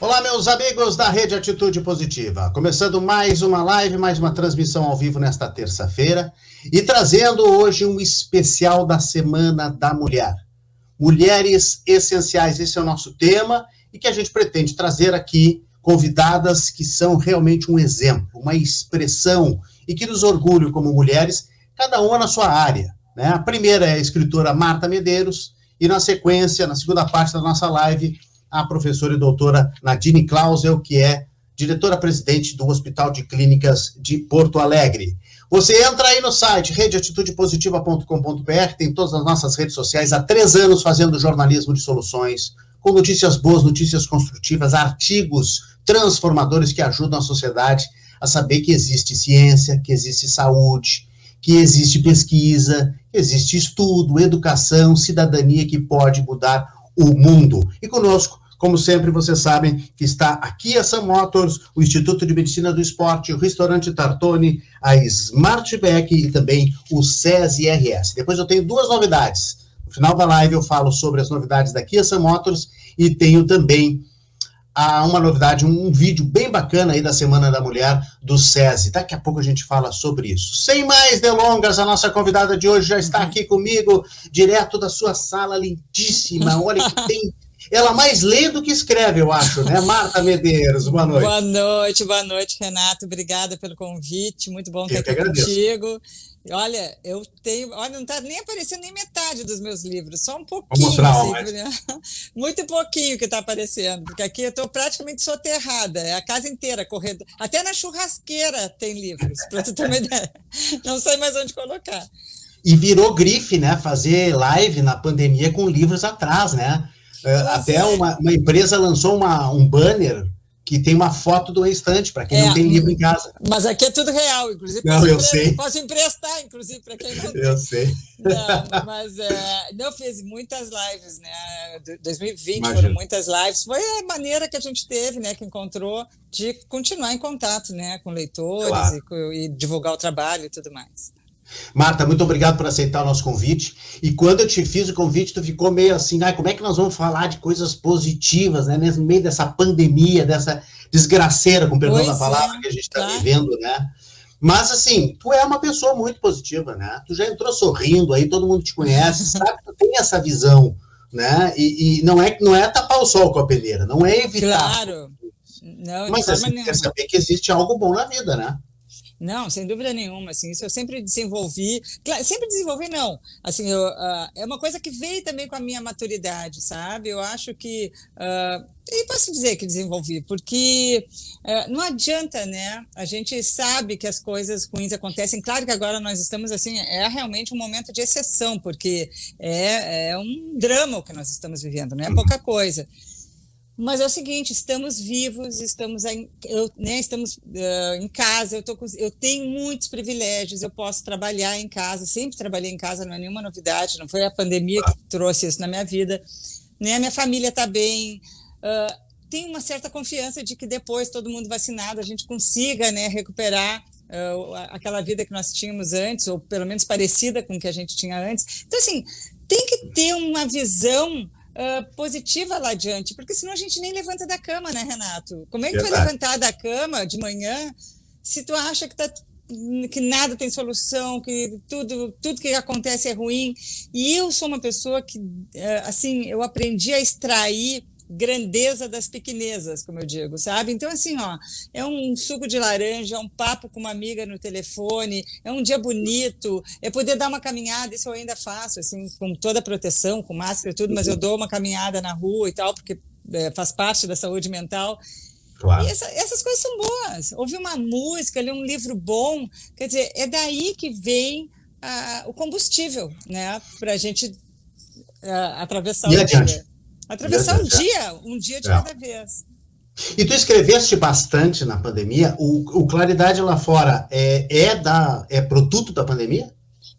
Olá, meus amigos da Rede Atitude Positiva. Começando mais uma live, mais uma transmissão ao vivo nesta terça-feira e trazendo hoje um especial da Semana da Mulher. Mulheres essenciais, esse é o nosso tema e que a gente pretende trazer aqui convidadas que são realmente um exemplo, uma expressão e que nos orgulham como mulheres, cada uma na sua área, né? A primeira é a escritora Marta Medeiros e na sequência, na segunda parte da nossa live, a professora e doutora Nadine Clausel, que é diretora-presidente do Hospital de Clínicas de Porto Alegre. Você entra aí no site redeatitudepositiva.com.br, tem todas as nossas redes sociais, há 3 anos fazendo jornalismo de soluções, com notícias boas, notícias construtivas, artigos transformadores que ajudam a sociedade a saber que existe ciência, que existe saúde, que existe pesquisa, que existe estudo, educação, cidadania que pode mudar o mundo. E conosco, como sempre, vocês sabem que está aqui a Sun Motors, o Instituto de Medicina do Esporte, o Restaurante Tartone, a Smartback e também o SESI RS. Depois eu tenho 2 novidades. No final da live eu falo sobre as novidades da Kia Sun Motors e tenho também uma novidade, um vídeo bem bacana aí da Semana da Mulher do SESI. Daqui a pouco a gente fala sobre isso. Sem mais delongas, a nossa convidada de hoje já está aqui comigo, direto da sua sala lindíssima. Olha que tem... Ela mais lê do que escreve, eu acho, né? Marta Medeiros, boa noite. Boa noite, Renato. Obrigada pelo convite. Muito bom estar aqui contigo. Olha, não está nem aparecendo nem metade dos meus livros, só um pouquinho. Vou mostrar, assim, muito pouquinho que está aparecendo, porque aqui eu estou praticamente soterrada, é a casa inteira correndo. Até na churrasqueira tem livros, para tu ter uma ideia. Não sei mais onde colocar. E virou grife, né? Fazer live na pandemia com livros atrás, né? Até uma empresa lançou um banner que tem uma foto do estante, para quem não tem livro em casa. Mas aqui é tudo real, inclusive posso emprestar, inclusive, para quem não tem. Eu sei. Não, mas eu fiz muitas lives, né? 2020 foram muitas lives. Foi a maneira que a gente teve, né? Que encontrou de continuar em contato, né? Com leitores, claro. e divulgar o trabalho e tudo mais. Marta, muito obrigado por aceitar o nosso convite. E quando eu te fiz o convite, tu ficou meio assim, como é que nós vamos falar de coisas positivas, né? No meio dessa pandemia, dessa desgraceira, com perdão da palavra, que a gente está vivendo, né? Mas, assim, tu é uma pessoa muito positiva, né? Tu já entrou sorrindo aí, todo mundo te conhece, sabe? Tu tem essa visão, né? E não é tapar o sol com a peneira, não é evitar. Claro. Não, mas assim, quer saber que existe algo bom na vida, né? Não, sem dúvida nenhuma, assim, isso eu sempre desenvolvi, não, assim, é uma coisa que veio também com a minha maturidade, sabe, eu acho que, e posso dizer que desenvolvi, porque não adianta, né, a gente sabe que as coisas ruins acontecem, claro que agora nós estamos, assim, é realmente um momento de exceção, porque é um drama o que nós estamos vivendo, não é pouca coisa. Mas é o seguinte, estamos vivos, estamos em casa, eu tenho muitos privilégios, eu posso trabalhar em casa, sempre trabalhei em casa, não é nenhuma novidade, não foi a pandemia que trouxe isso na minha vida, né? A minha família está bem, tenho uma certa confiança de que depois, todo mundo vacinado, a gente consiga, né, recuperar aquela vida que nós tínhamos antes, ou pelo menos parecida com o que a gente tinha antes. Então, assim, tem que ter uma visão positiva lá adiante, porque senão a gente nem levanta da cama, né, Renato? Como é que tu vai levantar da cama de manhã se tu acha que nada tem solução, que tudo que acontece é ruim? E eu sou uma pessoa que, assim, eu aprendi a extrair grandeza das pequenezas, como eu digo, sabe? Então, assim, é um suco de laranja, é um papo com uma amiga no telefone, é um dia bonito, é poder dar uma caminhada, isso eu ainda faço, assim, com toda a proteção, com máscara e tudo, mas eu dou uma caminhada na rua e tal, porque faz parte da saúde mental. Claro. E essas coisas são boas. Ouvir uma música, ler um livro bom, quer dizer, é daí que vem o combustível, né? Para a gente atravessar o dia. Atravessar um dia de cada vez. E tu escreveste bastante na pandemia. O Claridade lá fora é produto da pandemia?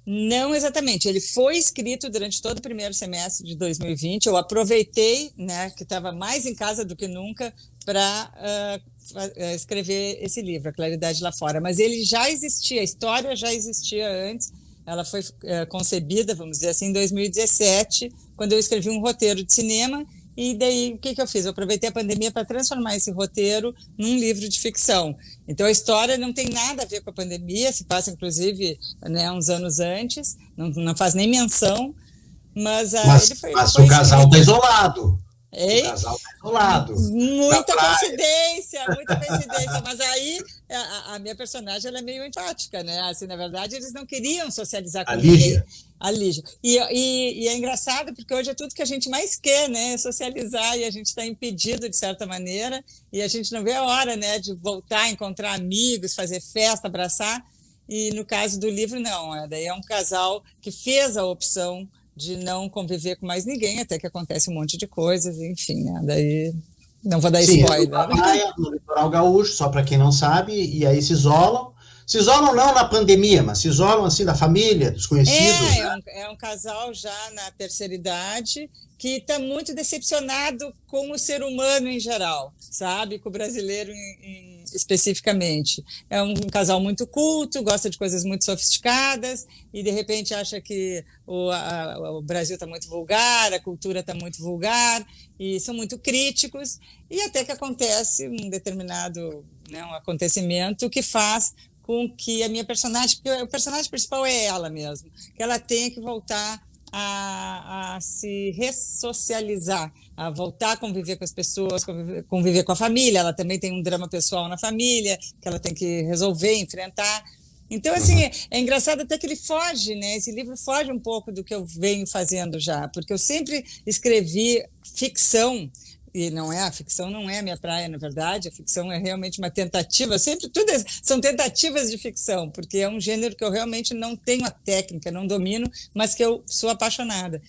Não exatamente. Ele foi escrito durante todo o primeiro semestre de 2020. Eu aproveitei, né, que estava mais em casa do que nunca, para escrever esse livro, A Claridade lá Fora. Mas ele já existia, a história já existia antes. Ela foi concebida, vamos dizer assim, em 2017, quando eu escrevi um roteiro de cinema E daí, o que eu fiz? Eu aproveitei a pandemia para transformar esse roteiro num livro de ficção. Então, a história não tem nada a ver com a pandemia, se passa, inclusive, né, uns anos antes, não faz nem menção, mas ele foi o casal escrito. está isolado. Ei? O casal está isolado. Muita coincidência, mas aí a minha personagem ela é meio empática, né? Assim, na verdade, eles não queriam socializar com ninguém. A Lígia. E é engraçado porque hoje é tudo que a gente mais quer, né? Socializar, e a gente está impedido, de certa maneira, e a gente não vê a hora, né, de voltar, encontrar amigos, fazer festa, abraçar. E no caso do livro, não. Daí é um casal que fez a opção de não conviver com mais ninguém, até que acontece um monte de coisas, enfim, né? Daí não vou dar spoiler. Praia, no litoral gaúcho, só para quem não sabe, e aí se isolam. Se isolam não na pandemia, mas se isolam assim da família, dos conhecidos. É um casal já na terceira idade que está muito decepcionado com o ser humano em geral, sabe? Com o brasileiro especificamente. É um casal muito culto, gosta de coisas muito sofisticadas e, de repente, acha que o Brasil está muito vulgar, a cultura está muito vulgar e são muito críticos. E até que acontece um determinado, né, um acontecimento que faz com que a minha personagem, porque o personagem principal é ela mesmo, que ela tenha que voltar a se ressocializar, a voltar a conviver com as pessoas, conviver com a família. Ela também tem um drama pessoal na família, que ela tem que resolver, enfrentar. Então, assim, é engraçado até que ele foge, né? Esse livro foge um pouco do que eu venho fazendo já, porque eu sempre escrevi ficção, e a ficção não é a minha praia, na verdade, a ficção é realmente uma tentativa, sempre são tentativas de ficção, porque é um gênero que eu realmente não tenho a técnica, não domino, mas que eu sou apaixonada.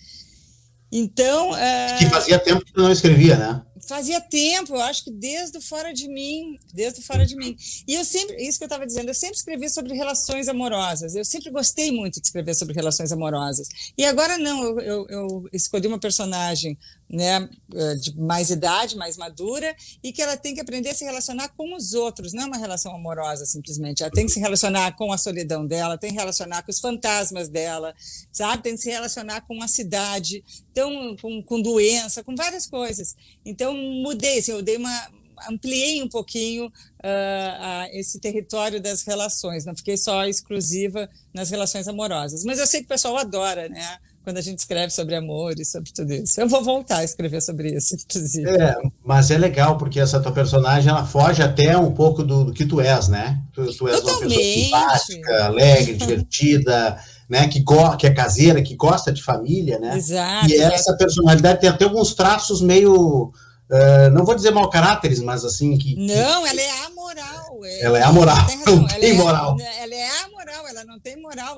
Então... Que fazia tempo que tu não escrevia, né? Fazia tempo, eu acho que desde o Fora de Mim. E eu sempre, isso que eu estava dizendo, eu sempre escrevi sobre relações amorosas, eu sempre gostei muito de escrever sobre relações amorosas. E agora não, eu escolhi uma personagem, né, de mais idade, mais madura, e que ela tem que aprender a se relacionar com os outros, não é uma relação amorosa simplesmente, ela tem que se relacionar com a solidão dela, tem que se relacionar com os fantasmas dela, sabe? Tem que se relacionar com a cidade, então, com doença, com várias coisas. Então, mudei, assim, ampliei um pouquinho esse território das relações, não fiquei só exclusiva nas relações amorosas. Mas eu sei que o pessoal adora, né? Quando a gente escreve sobre amor e sobre tudo isso. Eu vou voltar a escrever sobre isso, inclusive. Mas é legal, porque essa tua personagem, ela foge até um pouco do que tu és, né? Tu és uma pessoa simpática, alegre, divertida, né? Que é caseira, que gosta de família, né? Exato. Essa personalidade tem até alguns traços meio... não vou dizer mau caráteres, mas assim Não, ela é amoral. Ela é amoral, não tem moral. Ela é amoral, ela não tem moral.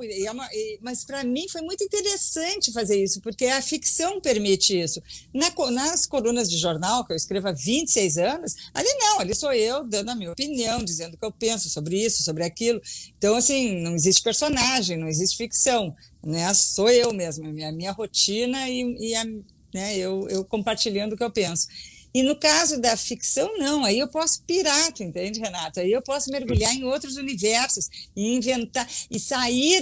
Mas para mim foi muito interessante fazer isso, porque a ficção permite isso. Nas colunas de jornal, que eu escrevo há 26 anos, ali sou eu dando a minha opinião, dizendo o que eu penso sobre isso, sobre aquilo. Então, assim, não existe personagem, não existe ficção, né? Sou eu mesma, a minha rotina né, eu compartilhando o que eu penso. E no caso da ficção, não, aí eu posso pirar, tu entende, Renato? Aí eu posso mergulhar em outros universos e inventar, e sair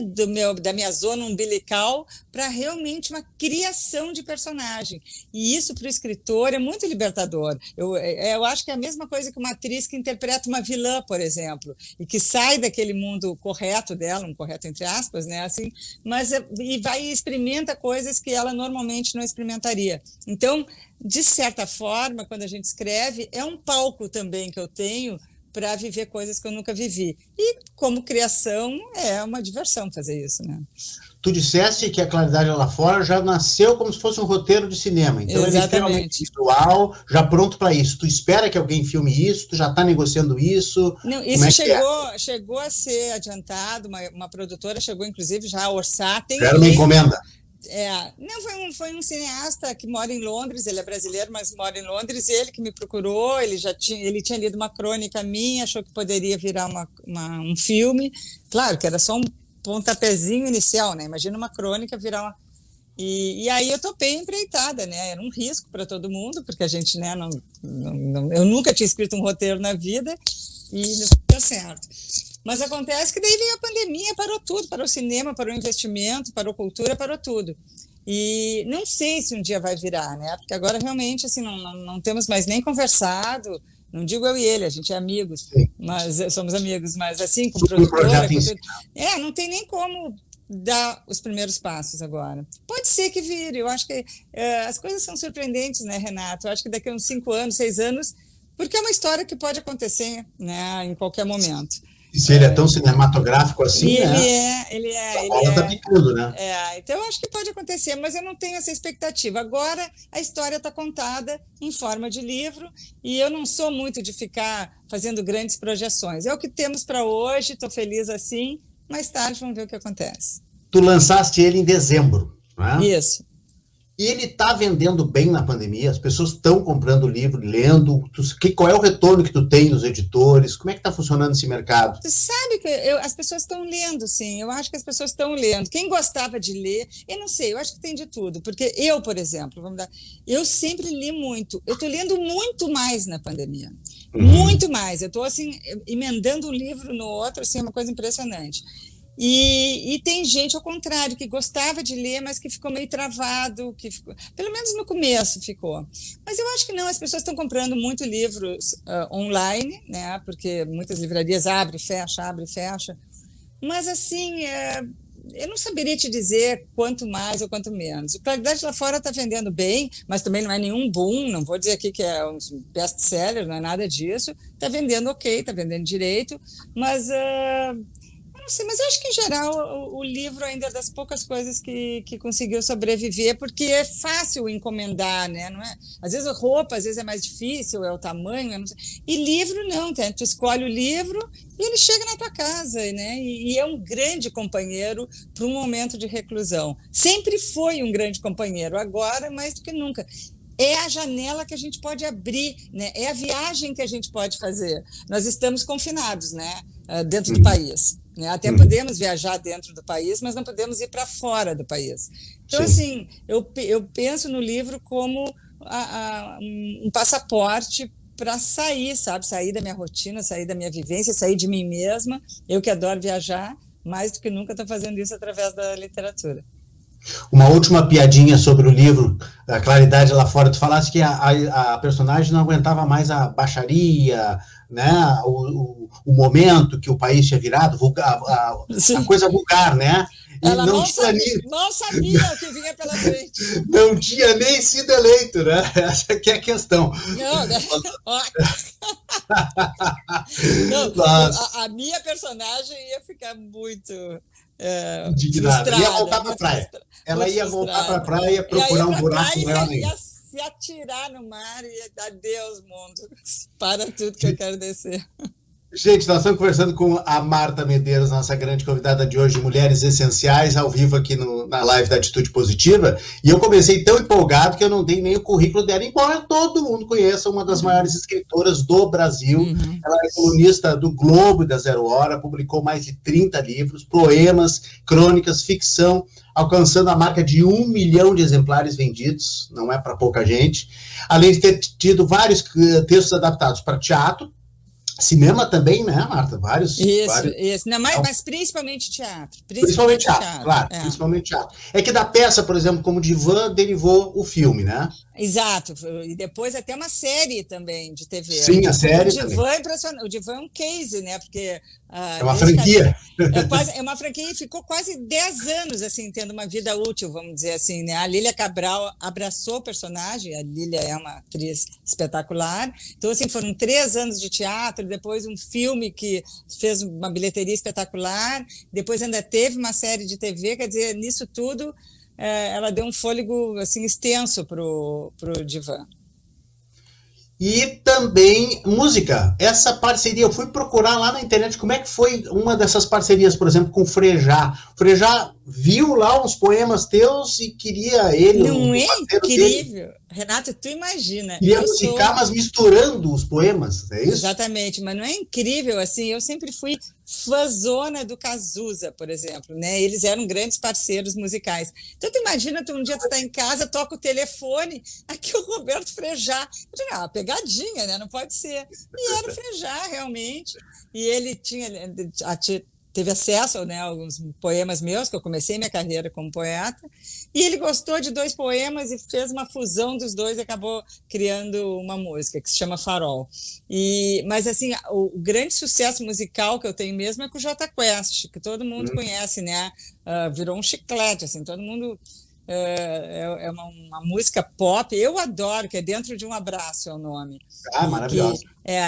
da minha zona umbilical para realmente uma criação de personagem. E isso para o escritor é muito libertador. Eu acho que é a mesma coisa que uma atriz que interpreta uma vilã, por exemplo, e que sai daquele mundo correto dela, um correto entre aspas, né, assim, e vai e experimenta coisas que ela normalmente não experimentaria. Então, de certa forma, quando a gente escreve, é um palco também que eu tenho para viver coisas que eu nunca vivi. E, como criação, é uma diversão fazer isso, né? Tu disseste que a Claridade Lá Fora já nasceu como se fosse um roteiro de cinema. Então, ele é extremamente visual, já pronto para isso. Tu espera que alguém filme isso? Tu já está negociando isso? Não, isso chegou a ser adiantado. Uma produtora chegou, inclusive, já a orçar. Já era uma encomenda. Não, foi um cineasta que mora em Londres, ele é brasileiro, mas mora em Londres, e ele que me procurou, ele tinha lido uma crônica minha, achou que poderia virar um filme, claro que era só um pontapézinho inicial, né? Imagina uma crônica virar uma... E aí eu topei a empreitada, né? Era um risco para todo mundo, porque a gente, né, eu nunca tinha escrito um roteiro na vida, e não deu certo. Mas acontece que daí veio a pandemia, parou tudo, parou o cinema, parou o investimento, parou a cultura, parou tudo. E não sei se um dia vai virar, né? Porque agora realmente assim não temos mais nem conversado. Não digo eu e ele, a gente é amigos, mas somos amigos, mas assim, com produtora, com tudo. Não tem nem como dar os primeiros passos agora. Pode ser que vire, eu acho que as coisas são surpreendentes, né, Renato? Eu acho que daqui a uns 5 anos, 6 anos, porque é uma história que pode acontecer, né, em qualquer momento. E se ele é tão cinematográfico assim, Ele a bola tá picando, né? Então eu acho que pode acontecer, mas eu não tenho essa expectativa. Agora a história está contada em forma de livro e eu não sou muito de ficar fazendo grandes projeções. É o que temos para hoje, estou feliz assim, mais tarde vamos ver o que acontece. Tu lançaste ele em dezembro, né? Isso. E ele está vendendo bem na pandemia? As pessoas estão comprando o livro, lendo? Qual é o retorno que tu tem dos editores? Como é que está funcionando esse mercado? Tu sabe que as pessoas estão lendo, sim. Eu acho que as pessoas estão lendo. Quem gostava de ler, eu não sei, eu acho que tem de tudo. Porque eu, por exemplo, eu sempre li muito. Eu estou lendo muito mais na pandemia. Muito mais. Eu estou, assim, emendando um livro no outro, assim, é uma coisa impressionante. E tem gente, ao contrário, que gostava de ler, mas que ficou meio travado, pelo menos no começo ficou. Mas eu acho que não, as pessoas estão comprando muito livros online, né? Porque muitas livrarias abrem e fecha. Mas, assim, eu não saberia te dizer quanto mais ou quanto menos. O Claridade lá fora está vendendo bem, mas também não é nenhum boom, não vou dizer aqui que é um best-seller, não é nada disso. Está vendendo ok, está vendendo direito, mas... Sim, mas eu acho que, em geral, o livro ainda é das poucas coisas que conseguiu sobreviver, porque é fácil encomendar, né? Não é? Às vezes roupa, às vezes é mais difícil, é o tamanho, não sei. E livro não, tá? Tu escolhe o livro e ele chega na tua casa, né? E é um grande companheiro para um momento de reclusão. Sempre foi um grande companheiro, agora mais do que nunca. É a janela que a gente pode abrir, né? É a viagem que a gente pode fazer. Nós estamos confinados, né? Dentro do país. Né? Até podemos viajar dentro do país, mas não podemos ir para fora do país. Então, assim, eu penso no livro como um passaporte para sair, sabe? Sair da minha rotina, sair da minha vivência, sair de mim mesma. Eu que adoro viajar, mais do que nunca estou fazendo isso através da literatura. Uma última piadinha sobre o livro, A Claridade lá fora. Tu falaste que a personagem não aguentava mais a baixaria, né? O momento que o país tinha virado, a coisa vulgar, né? E ela mal sabia o que vinha pela frente. Não tinha nem sido eleito, né? Essa que é a questão. A minha personagem ia ficar muito indignada. Ia voltar para a praia. Ela ia voltar para a praia, procurar um buraco nela. Ia se atirar no mar e adeus, mundo. Para tudo que eu quero descer. Gente, nós estamos conversando com a Marta Medeiros, nossa grande convidada de hoje, Mulheres Essenciais, ao vivo aqui na live da Atitude Positiva, e eu comecei tão empolgado que eu não dei nem o currículo dela, embora todo mundo conheça, uma das maiores escritoras do Brasil. Ela é colunista do Globo e da Zero Hora, publicou mais de 30 livros, poemas, crônicas, ficção, alcançando a marca de 1 milhão de exemplares vendidos, não é para pouca gente, além de ter tido vários textos adaptados para teatro, cinema também, né, Marta? Vários. Não, mas principalmente teatro. Principalmente teatro, claro. Principalmente teatro. É que da peça, por exemplo, como Divã, derivou o filme, né? Exato. E depois até uma série também de TV. Sim, a série Divã é impressionante. O Divã é um case, né? Porque... é uma franquia. É uma franquia e ficou quase 10 anos, assim, tendo uma vida útil, vamos dizer assim, né? A Lília Cabral abraçou o personagem, a Lília é uma atriz espetacular. Então, assim, foram 3 anos de teatro, depois um filme que fez uma bilheteria espetacular, depois ainda teve uma série de TV, quer dizer, nisso tudo, ela deu um fôlego, assim, extenso pro Divã. E também música. Essa parceria, eu fui procurar lá na internet como é que foi uma dessas parcerias, por exemplo, com o Frejá. O Frejá viu lá uns poemas teus e queria ele... Não é incrível? Dele. Renato, tu imagina. Queria musicar, mas misturando os poemas, é isso? Exatamente, mas não é incrível, assim, eu sempre fui fãzona do Cazuza, por exemplo, né? Eles eram grandes parceiros musicais. Então, tu imagina, um dia tu tá em casa, toca o telefone, aqui o Roberto Frejá. Eu digo, pegadinha, né? Não pode ser. E era o Frejá, realmente. E ele tinha teve acesso, né, a alguns poemas meus, que eu comecei minha carreira como poeta, e ele gostou de 2 poemas e fez uma fusão dos 2 e acabou criando uma música que se chama Farol. Mas, assim, o grande sucesso musical que eu tenho mesmo é com o Jota Quest, que todo mundo conhece, né? Virou um chiclete, assim, todo mundo... É uma música pop, eu adoro, que é Dentro de um Abraço é o nome. Maravilhosa.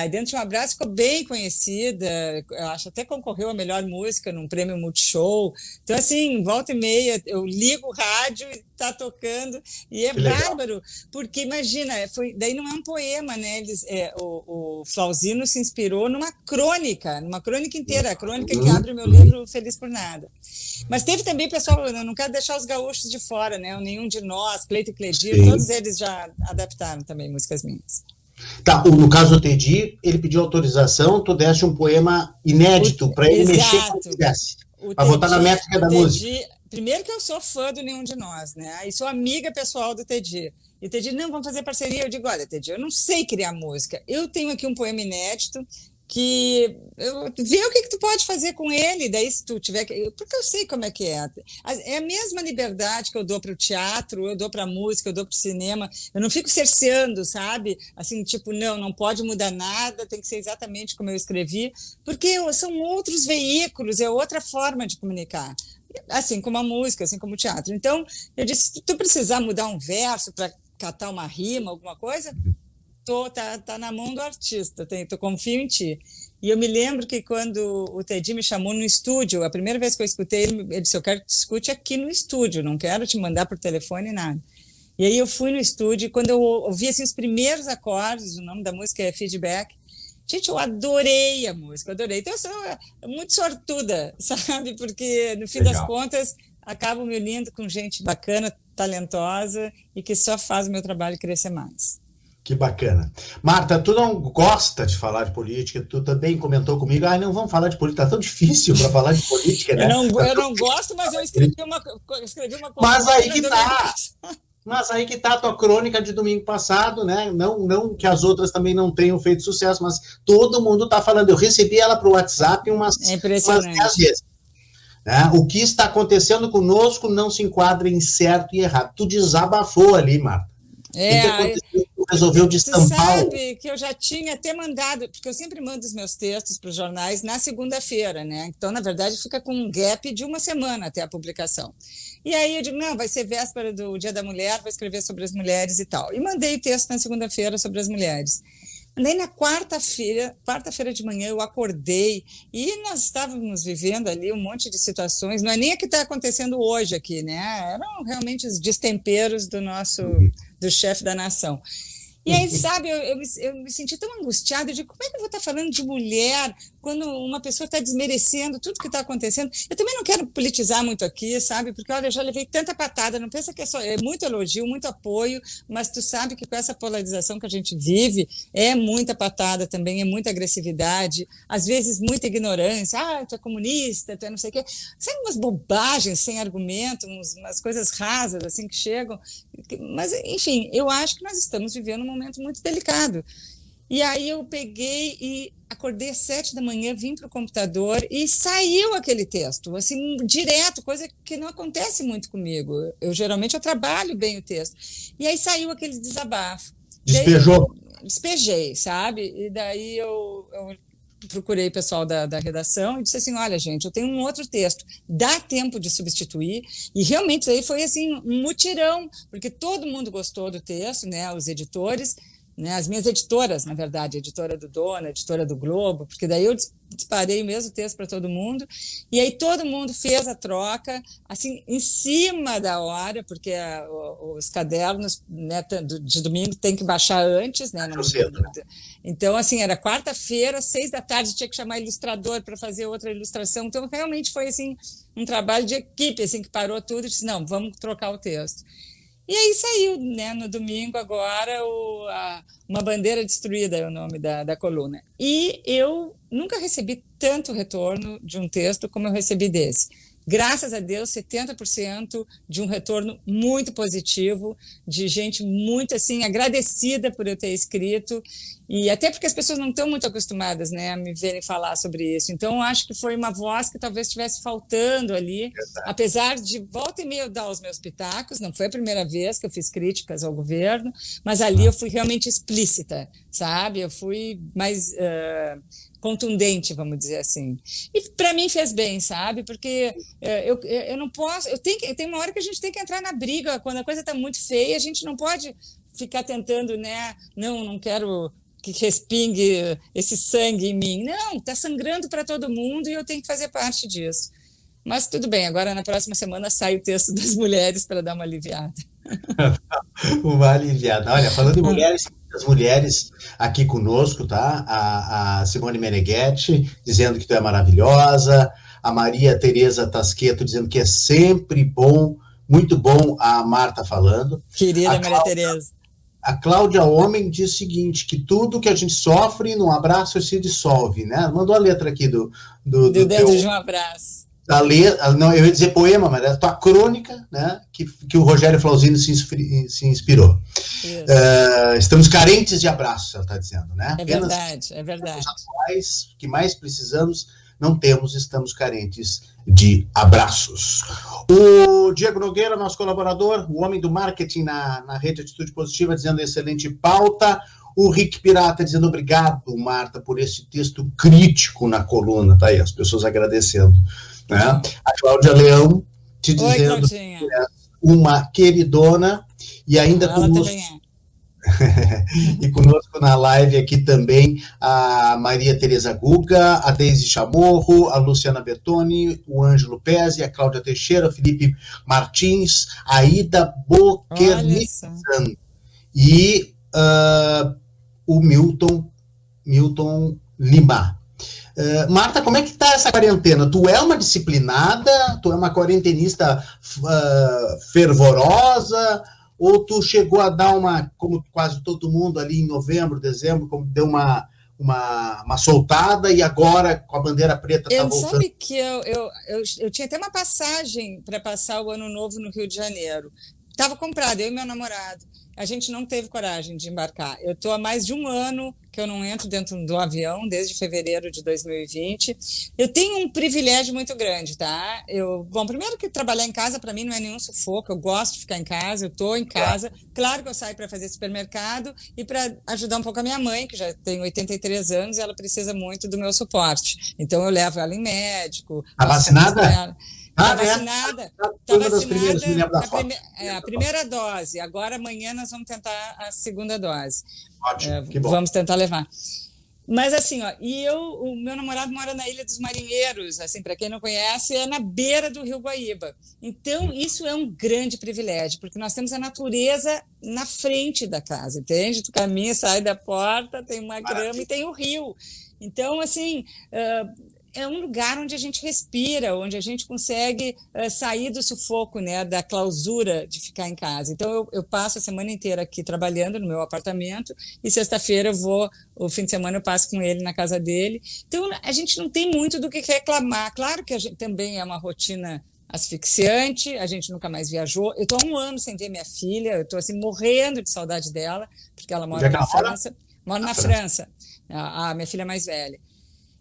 Dentro de um Abraço ficou bem conhecida, eu acho até concorreu a melhor música num prêmio Multishow. Então, assim, volta e meia, eu ligo o rádio e está tocando, e é bárbaro, porque imagina, daí não é um poema, né? O Flauzino se inspirou numa crônica inteira, a crônica que abre o meu livro Feliz por Nada. Mas teve também, pessoal, eu não quero deixar os gaúchos de fora, né? O Nenhum de Nós, Cleito e Cledir, todos eles já adaptaram também músicas minhas. Tá, no caso do Teddy, ele pediu autorização, tu deste um poema inédito para ele mexer como quisesse, para botar na métrica da música. Primeiro que eu sou fã do Nenhum de Nós, né? E sou amiga pessoal do Teddy. E o Teddy, não, vamos fazer parceria. Eu digo, olha, Teddy, eu não sei criar música. Eu tenho aqui um poema inédito que vê o que tu pode fazer com ele, daí se tu tiver porque eu sei como é que é a mesma liberdade que eu dou para o teatro, eu dou para a música, eu dou para o cinema, eu não fico cerceando, sabe, assim, tipo, não pode mudar nada, tem que ser exatamente como eu escrevi, porque são outros veículos, é outra forma de comunicar, assim como a música, assim como o teatro. Então, eu disse, se tu precisar mudar um verso para catar uma rima, alguma coisa, tá na mão do artista, eu confio em ti. E eu me lembro que quando o Teddy me chamou no estúdio, a primeira vez que eu escutei ele disse, eu quero que tu escute aqui no estúdio, não quero te mandar por telefone, nada. E aí eu fui no estúdio, e quando eu ouvi assim, os primeiros acordes, o nome da música é Feedback, gente, eu adorei a música, adorei. Então eu sou muito sortuda, sabe, porque no fim das contas, acabo me unindo com gente bacana, talentosa, e que só faz o meu trabalho crescer mais. Que bacana. Marta, tu não gosta de falar de política, tu também comentou comigo, não vamos falar de política, tá tão difícil para falar de política, né? Eu não gosto, mas eu escrevi uma Mas aí que tá. Mas aí que tá a tua crônica de domingo passado, né? Não que as outras também não tenham feito sucesso, mas todo mundo tá falando. Eu recebi ela pro WhatsApp umas 10 vezes. Né? O que está acontecendo conosco não se enquadra em certo e errado. Tu desabafou ali, Marta. O que aconteceu? Tu resolveu destampar. Você sabe que eu já tinha até mandado, porque eu sempre mando os meus textos para os jornais na segunda-feira, né? Então, na verdade, fica com um gap de uma semana até a publicação. E aí eu digo, não, vai ser véspera do Dia da Mulher, vou escrever sobre as mulheres e tal. E mandei o texto na segunda-feira sobre as mulheres. Daí, na quarta-feira de manhã, eu acordei e nós estávamos vivendo ali um monte de situações, não é nem o que está acontecendo hoje aqui, né? Eram realmente os destemperos do chefe da nação. E aí, sabe, eu me senti tão angustiada, eu digo, como é que eu vou estar falando de mulher quando uma pessoa está desmerecendo tudo que está acontecendo? Eu também não quero politizar muito aqui, sabe, porque, olha, eu já levei tanta patada, não pensa que é muito elogio, muito apoio, mas tu sabe que com essa polarização que a gente vive, é muita patada também, é muita agressividade, às vezes muita ignorância, tu é comunista, tu é não sei o quê, sabe, umas bobagens sem argumento, umas coisas rasas, assim, que chegam, mas, enfim, eu acho que nós estamos vivendo um momento muito delicado. E aí eu peguei e acordei às 7 da manhã, vim para o computador e saiu aquele texto, assim, direto, coisa que não acontece muito comigo. Geralmente eu trabalho bem o texto. E aí saiu aquele desabafo. Despejou? Despejei, sabe? E daí eu procurei o pessoal da redação e disse assim, olha, gente, eu tenho um outro texto, dá tempo de substituir? E realmente aí foi assim um mutirão, porque todo mundo gostou do texto, né, os editores, né, as minhas editoras, na verdade, a editora do Dona, a editora do Globo, porque daí eu disparei o mesmo texto para todo mundo, e aí todo mundo fez a troca, assim, em cima da hora, porque os cadernos, né, de domingo tem que baixar antes, né? Então, assim, era quarta-feira, 6 da tarde, tinha que chamar ilustrador para fazer outra ilustração, então realmente foi, assim, um trabalho de equipe, assim, que parou tudo e disse, não, vamos trocar o texto. E aí saiu, né, no domingo agora, Uma Bandeira Destruída é o nome da coluna. E eu nunca recebi tanto retorno de um texto como eu recebi desse. graças a Deus, 70% de um retorno muito positivo, de gente muito, assim, agradecida por eu ter escrito, e até porque as pessoas não estão muito acostumadas, né, a me verem falar sobre isso. Então, eu acho que foi uma voz que talvez estivesse faltando ali, apesar de volta e meia eu dar os meus pitacos, não foi a primeira vez que eu fiz críticas ao governo, mas ali eu fui realmente explícita, sabe? Eu fui mais contundente, vamos dizer assim. E para mim fez bem, sabe? Porque eu não posso... Tem uma hora que a gente tem que entrar na briga, quando a coisa está muito feia, a gente não pode ficar tentando, né? Não quero que respingue esse sangue em mim. Não, está sangrando para todo mundo e eu tenho que fazer parte disso. Mas tudo bem, agora na próxima semana sai o texto das mulheres para dar uma aliviada. Uma aliviada. Olha, falando de mulheres, as mulheres aqui conosco, tá? A Simone Meneghetti dizendo que tu é maravilhosa, a Maria Tereza Tasqueto dizendo que é sempre bom, muito bom, a Marta falando. Querida Maria Tereza. A Cláudia Homem diz o seguinte, que tudo que a gente sofre num abraço se dissolve, né? Mandou a letra aqui do dentro de um abraço. Não, eu ia dizer poema, mas é a tua crônica, né, que o Rogério Flauzino se inspirou. Estamos carentes de abraços, ela está dizendo, né? É verdade, é verdade. Os atuais que mais precisamos, não temos, estamos carentes de abraços. O Diego Nogueira, nosso colaborador, o homem do marketing na rede Atitude Positiva, dizendo excelente pauta. O Rick Pirata dizendo obrigado, Marta, por esse texto crítico na coluna. Tá aí, as pessoas agradecendo. Né? A Cláudia Leão te dizendo que é uma queridona e ainda conosco, e conosco na live aqui também a Maria Tereza Guga, a Deise Chamorro, a Luciana Bertoni, o Ângelo Pezzi, a Cláudia Teixeira, o Felipe Martins, a Ida Boquernizan e o Milton Lima. Marta, como é que tá essa quarentena? Tu é uma disciplinada? Tu é uma quarentenista fervorosa? Ou tu chegou a dar como quase todo mundo ali em novembro, dezembro, como deu uma soltada e agora com a bandeira preta tá voltando? Sabe que eu tinha até uma passagem para passar o Ano Novo no Rio de Janeiro. Estava comprada, eu e meu namorado. A gente não teve coragem de embarcar. Eu estou há mais de um ano que eu não entro dentro do avião, desde fevereiro de 2020. Eu tenho um privilégio muito grande, tá? Bom, primeiro que trabalhar em casa para mim não é nenhum sufoco, eu gosto de ficar em casa, eu estou em casa. Claro que eu saio para fazer supermercado e para ajudar um pouco a minha mãe, que já tem 83 anos e ela precisa muito do meu suporte. Então eu levo ela em médico. A vacinada? Está vacinada. Está vacinada a primeira dose. Agora, amanhã, nós vamos tentar a segunda dose. Ótimo, que bom. Vamos tentar levar. Mas, assim, o meu namorado mora na Ilha dos Marinheiros, assim, para quem não conhece, é na beira do Rio Guaíba. Então, isso é um grande privilégio, porque nós temos a natureza na frente da casa, entende? Tu caminha, sai da porta, tem uma grama e tem o rio. Então, assim... é um lugar onde a gente respira, onde a gente consegue sair do sufoco, né, da clausura de ficar em casa. Então, eu passo a semana inteira aqui trabalhando no meu apartamento e sexta-feira o fim de semana eu passo com ele na casa dele. Então, a gente não tem muito do que reclamar. Claro que a gente também é uma rotina asfixiante, a gente nunca mais viajou. Eu estou há um ano sem ver minha filha, eu estou assim, morrendo de saudade dela, porque ela mora na França. Mora na França, a minha filha mais velha.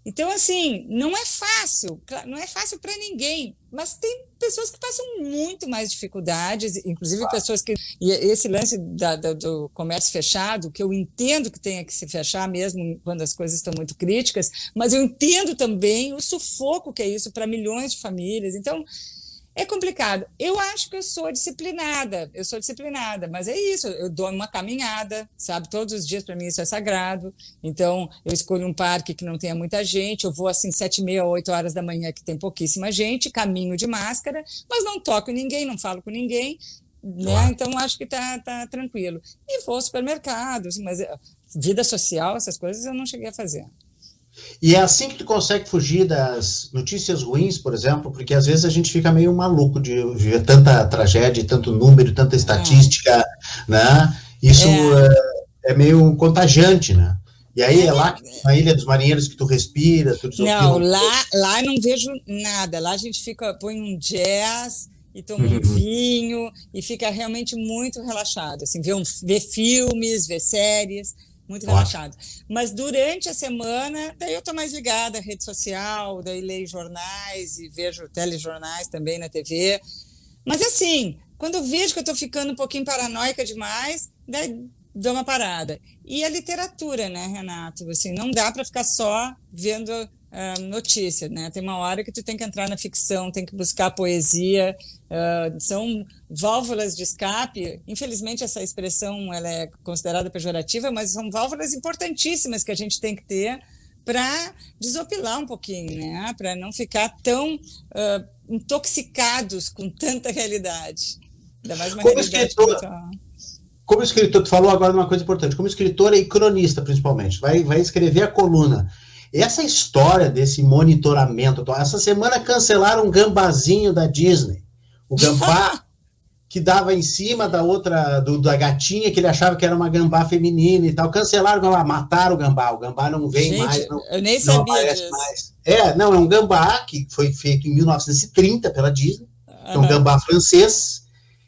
Então, assim, não é fácil para ninguém, mas tem pessoas que passam muito mais dificuldades, inclusive pessoas que... E esse lance do comércio fechado, que eu entendo que tenha que se fechar mesmo quando as coisas estão muito críticas, mas eu entendo também o sufoco que é isso para milhões de famílias. Então, é complicado. Eu acho que eu sou disciplinada, mas é isso, eu dou uma caminhada, sabe? Todos os dias para mim isso é sagrado, então eu escolho um parque que não tenha muita gente, eu vou assim 7h30, 8 horas da manhã que tem pouquíssima gente, caminho de máscara, mas não toco em ninguém, não falo com ninguém, né? Então acho que tá tranquilo. E vou ao supermercado, mas vida social, essas coisas eu não cheguei a fazer. E é assim que tu consegue fugir das notícias ruins, por exemplo, porque às vezes a gente fica meio maluco de ver tanta tragédia, tanto número, tanta estatística, né? Isso é meio contagiante, né? E aí é lá na Ilha dos Marinheiros que tu respira, tu desopila? Não, lá não vejo nada. Lá a gente põe um jazz e toma um vinho e fica realmente muito relaxado. Assim, ver filmes, ver séries, muito relaxado. Mas durante a semana, daí eu estou mais ligada à rede social, daí leio jornais e vejo telejornais também na TV. Mas assim, quando eu vejo que eu estou ficando um pouquinho paranoica demais, daí dou uma parada. E a literatura, né, Renato? Assim, não dá para ficar só vendo notícia, né? Tem uma hora que tu tem que entrar na ficção, tem que buscar poesia, são válvulas de escape. Infelizmente, essa expressão ela é considerada pejorativa, mas são válvulas importantíssimas que a gente tem que ter para desopilar um pouquinho, né? Para não ficar tão intoxicados com tanta realidade. Ainda mais uma realidade cultural. Como escritor, tu falou agora uma coisa importante, como escritora e cronista, principalmente, vai escrever a coluna. Essa história desse monitoramento, essa semana cancelaram um gambazinho da Disney, o gambá que dava em cima da outra, da gatinha, que ele achava que era uma gambá feminina e tal, cancelaram o gambá, mataram o gambá não vem mais, eu nem sabia disso. Mais. É um gambá que foi feito em 1930 pela Disney, é um gambá francês,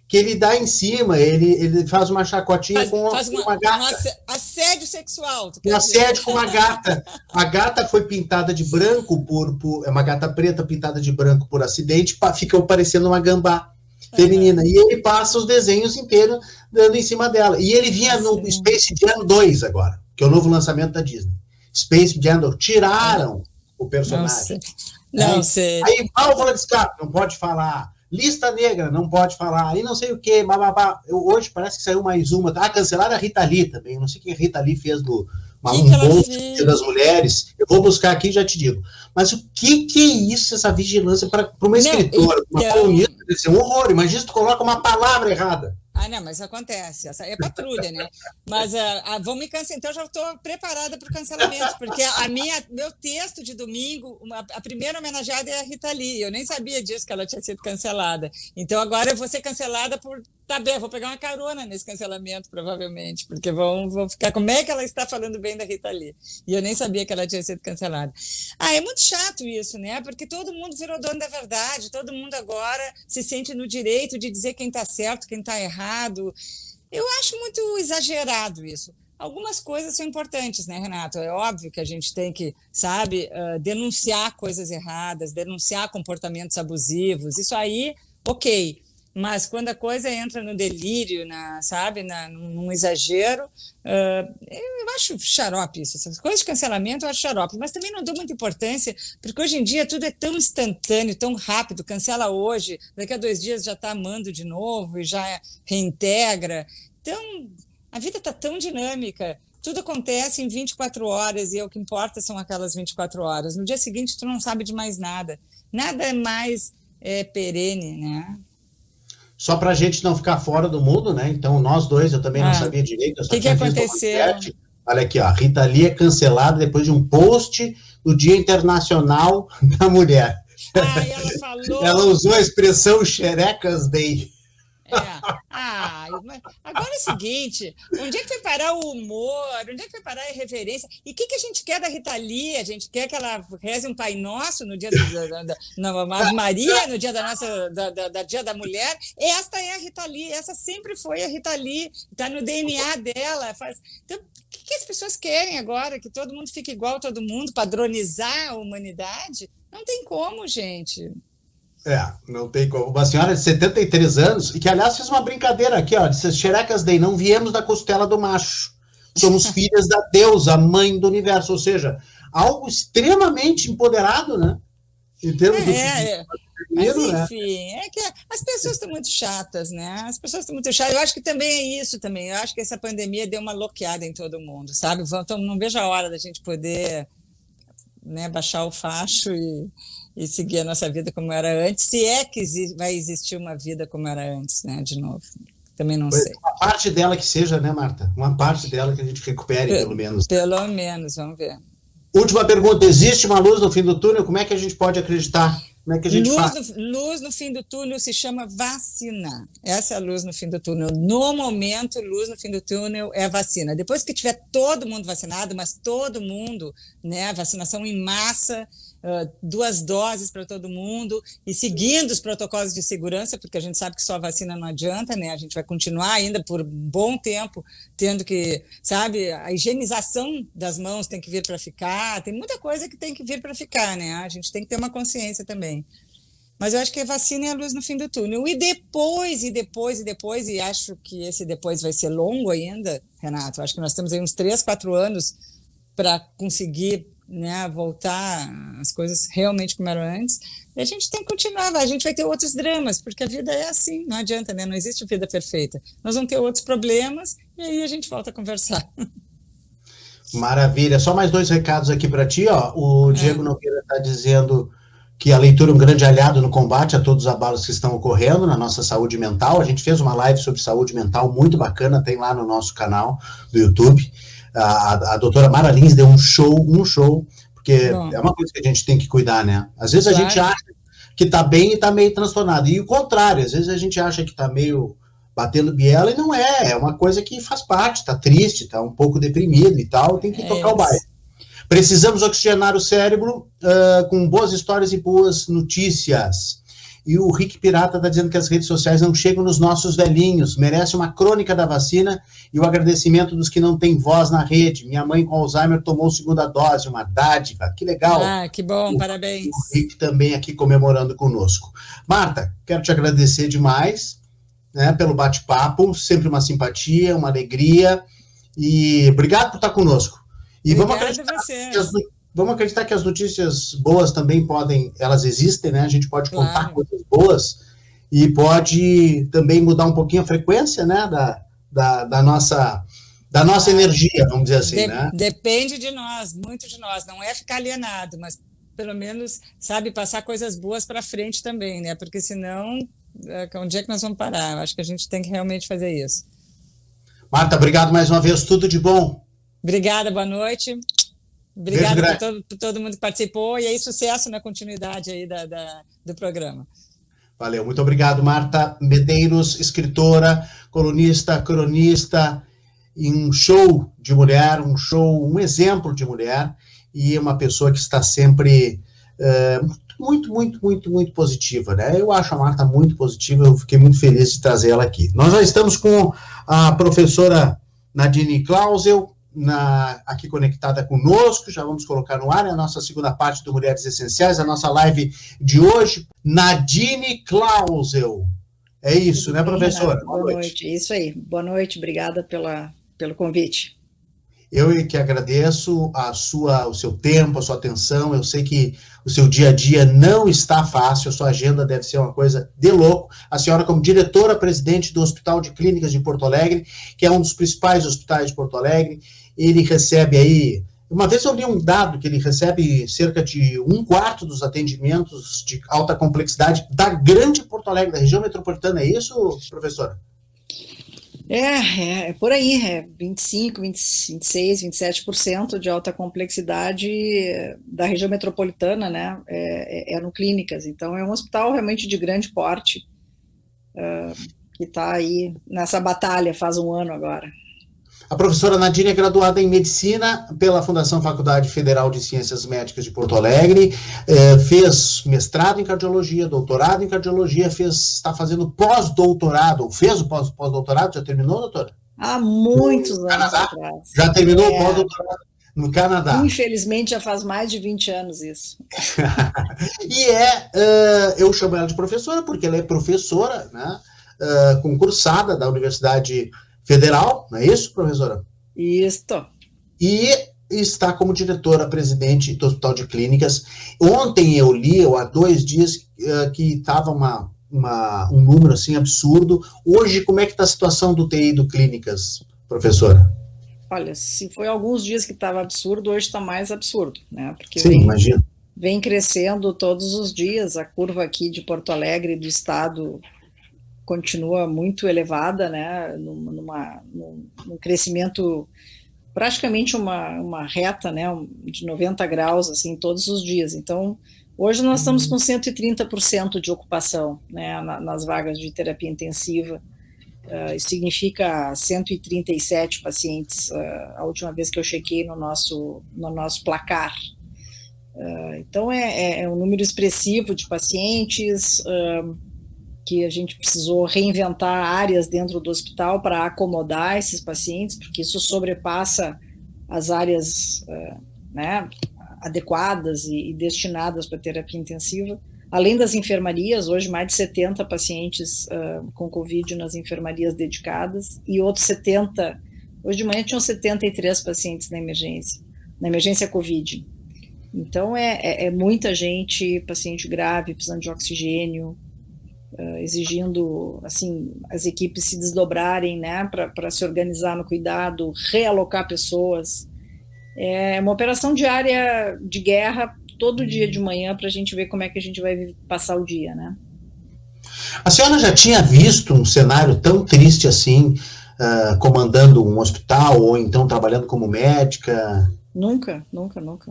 que ele dá em cima, ele faz uma chacotinha com uma gata. Um assédio sexual. Um assédio com uma gata. A gata foi pintada de branco, é uma gata preta pintada de branco por acidente, fica parecendo uma gambá feminina. E ele passa os desenhos inteiros dando em cima dela. E ele vinha no Space Jam 2 agora, que é o novo lançamento da Disney. Space Jam 2. Tiraram o personagem. Não sei. Aí, válvula de escape, não pode falar. Lista negra, não pode falar, aí não sei o que, hoje parece que saiu mais uma, cancelaram a Rita Lee também, não sei o que a Rita Lee fez um post das mulheres, eu vou buscar aqui e já te digo, mas o que é isso, essa vigilância para uma escritora, uma colunista, deve ser um horror, imagina se tu coloca uma palavra errada. Não, mas acontece, essa é patrulha, né? Mas vão me cancelar, então eu já estou preparada para o cancelamento, porque meu texto de domingo, a primeira homenageada é a Rita Lee, eu nem sabia disso, que ela tinha sido cancelada. Então agora eu vou ser cancelada por vou pegar uma carona nesse cancelamento, provavelmente, porque vão ficar, como é que ela está falando bem da Rita Lee? E eu nem sabia que ela tinha sido cancelada. É muito chato isso, né? Porque todo mundo virou dono da verdade, todo mundo agora se sente no direito de dizer quem está certo, quem está errado. Eu acho muito exagerado isso. Algumas coisas são importantes, né, Renato? É óbvio que a gente tem que, denunciar coisas erradas, denunciar comportamentos abusivos, isso aí, ok. Mas quando a coisa entra no delírio, num exagero, eu acho xarope isso. Essas coisas de cancelamento eu acho xarope, mas também não dou muita importância, porque hoje em dia tudo é tão instantâneo, tão rápido, cancela hoje, daqui a 2 dias já está amando de novo e já reintegra. Então, a vida está tão dinâmica, tudo acontece em 24 horas e o que importa são aquelas 24 horas. No dia seguinte, tu não sabe de mais nada. Nada é mais perene, né? Só para a gente não ficar fora do mundo, né? Então, nós dois, eu também não sabia direito. O que aconteceu? Olha aqui, ó, a Rita Lee é cancelada depois de um post do Dia Internacional da Mulher. Ela falou... Ela usou a expressão xerecas day. Agora é o seguinte, onde é que vai parar o humor, onde é que vai parar a irreverência? E o que a gente quer da Rita Lee? A gente quer que ela reze um Pai Nosso no dia da Ave Maria, no dia da Dia da Mulher. Esta é a Rita Lee, essa sempre foi a Rita Lee, está no DNA dela. Então, o que as pessoas querem agora? Que todo mundo fique igual a todo mundo, padronizar a humanidade? Não tem como, gente. Não tem como. Uma senhora de 73 anos, e que, aliás, fez uma brincadeira aqui, ó, disse, xerecas day, não viemos da costela do macho. Somos filhas da deusa, mãe do universo. Ou seja, algo extremamente empoderado, né? Em termos mas, enfim, é que as pessoas estão muito chatas, né? As pessoas estão muito chatas. Eu acho que também é isso também. Eu acho que essa pandemia deu uma loqueada em todo mundo, sabe? Então, não vejo a hora da gente poder, né, baixar o facho e seguir a nossa vida como era antes, se é que vai existir uma vida como era antes, né, de novo. Também não sei. Uma parte dela que seja, né, Marta? Uma parte dela que a gente recupere, pelo menos. Pelo menos, vamos ver. Última pergunta, existe uma luz no fim do túnel? Como é que a gente pode acreditar Como é que a gente faz? Luz no fim do túnel se chama vacina. Essa é a luz no fim do túnel. No momento, luz no fim do túnel é a vacina. Depois que tiver todo mundo vacinado, mas todo mundo, né, vacinação em massa, 2 doses para todo mundo, e seguindo os protocolos de segurança, porque a gente sabe que só a vacina não adianta, né? A gente vai continuar ainda por um bom tempo tendo que, sabe, a higienização das mãos tem que vir para ficar, tem muita coisa que tem que vir para ficar, né? A gente tem que ter uma consciência também. Mas eu acho que a vacina é a luz no fim do túnel. E depois, e acho que esse depois vai ser longo ainda, Renato, acho que nós temos aí uns 3, 4 anos para conseguir, né, voltar as coisas realmente como eram antes, e a gente tem que continuar, a gente vai ter outros dramas, porque a vida é assim, não adianta, né? Não existe vida perfeita. Nós vamos ter outros problemas, e aí a gente volta a conversar. Maravilha. Só mais 2 recados aqui para ti, ó. O Diego Nogueira está dizendo que a leitura é um grande aliado no combate a todos os abalos que estão ocorrendo na nossa saúde mental. A gente fez uma live sobre saúde mental muito bacana, tem lá no nosso canal do YouTube. A doutora Mara Lins deu um show, porque é uma coisa que a gente tem que cuidar, né? Às vezes a gente acha que tá bem e tá meio transtornado, e o contrário, às vezes a gente acha que tá meio batendo biela e não é uma coisa que faz parte, tá triste, tá um pouco deprimido e tal, tem que tocar o baile. Precisamos oxigenar o cérebro com boas histórias e boas notícias. E o Rick Pirata está dizendo que as redes sociais não chegam nos nossos velhinhos. Merece uma crônica da vacina e o agradecimento dos que não têm voz na rede. Minha mãe com Alzheimer tomou 2ª dose, uma dádiva. Que legal. Ah, que bom, parabéns. O Rick também aqui comemorando conosco. Marta, quero te agradecer demais, né, pelo bate-papo. Sempre uma simpatia, uma alegria. E obrigado por estar conosco. E vamos acreditar que as notícias boas também elas existem, né? A gente pode contar coisas boas e pode também mudar um pouquinho a frequência, né? Da nossa energia, vamos dizer assim, né? Depende de nós, muito de nós. Não é ficar alienado, mas pelo menos, sabe, passar coisas boas para frente também, né? Porque senão, onde é que nós vamos parar? Eu acho que a gente tem que realmente fazer isso. Marta, obrigado mais uma vez, tudo de bom. Obrigada, boa noite. Obrigada por todo mundo que participou, e aí sucesso na continuidade aí do programa. Valeu, muito obrigado, Marta Medeiros, escritora, colunista, cronista, um show de mulher, um exemplo de mulher, e uma pessoa que está sempre muito positiva, né? Eu acho a Marta muito positiva, eu fiquei muito feliz de trazer ela aqui. Nós já estamos com a professora Nadine Clausel, aqui conectada conosco, já vamos colocar no ar, é a nossa segunda parte do Mulheres Essenciais, a nossa live de hoje. Nadine Clausel, é isso, né, professora? Boa noite, isso aí, boa noite, obrigada pelo convite. Eu que agradeço o seu tempo, a sua atenção, eu sei que o seu dia a dia não está fácil, a sua agenda deve ser uma coisa de louco. A senhora, como diretora-presidente do Hospital de Clínicas de Porto Alegre, que é um dos principais hospitais de Porto Alegre, ele recebe aí, uma vez eu li um dado que ele recebe cerca de 1/4 dos atendimentos de alta complexidade da grande Porto Alegre, da região metropolitana, é isso, professora? É por aí, 25, 26, 27% de alta complexidade da região metropolitana, né, no clínicas, então é um hospital realmente de grande porte, que está aí nessa batalha faz um ano agora. A professora Nadine é graduada em Medicina pela Fundação Faculdade Federal de Ciências Médicas de Porto Alegre, fez mestrado em Cardiologia, doutorado em Cardiologia, está fazendo pós-doutorado, fez o pós-doutorado, já terminou, doutora? Há muitos anos atrás. Já terminou o pós-doutorado no Canadá. Infelizmente já faz mais de 20 anos isso. E eu chamo ela de professora porque ela é professora, né, concursada da Universidade Federal, não é isso, professora? Isso. E está como diretora-presidente do Hospital de Clínicas. Ontem eu li, ou há 2 dias, que estava um número assim absurdo. Hoje, como é que está a situação do TI do Clínicas, professora? Olha, se foi alguns dias que estava absurdo, hoje está mais absurdo, né? Porque sim, imagino. Vem crescendo todos os dias, a curva aqui de Porto Alegre, do estado, continua muito elevada, né, num crescimento, praticamente uma reta, né, de 90 graus, assim, todos os dias. Então, Hoje nós estamos com 130% de ocupação, né, nas vagas de terapia intensiva. Isso significa 137 pacientes, a última vez que eu chequei no nosso placar. Então é um número expressivo de pacientes, que a gente precisou reinventar áreas dentro do hospital para acomodar esses pacientes, porque isso sobrepassa as áreas, né, adequadas e destinadas para terapia intensiva. Além das enfermarias, hoje mais de 70 pacientes com Covid nas enfermarias dedicadas, e outros 70, hoje de manhã tinham 73 pacientes na emergência Covid. Então é muita gente, paciente grave, precisando de oxigênio, exigindo, assim, as equipes se desdobrarem, né, para se organizar no cuidado, realocar pessoas. É uma operação diária de guerra, todo dia de manhã, para a gente ver como é que a gente vai passar o dia, né? A senhora já tinha visto um cenário tão triste assim, comandando um hospital, ou então trabalhando como médica? Nunca.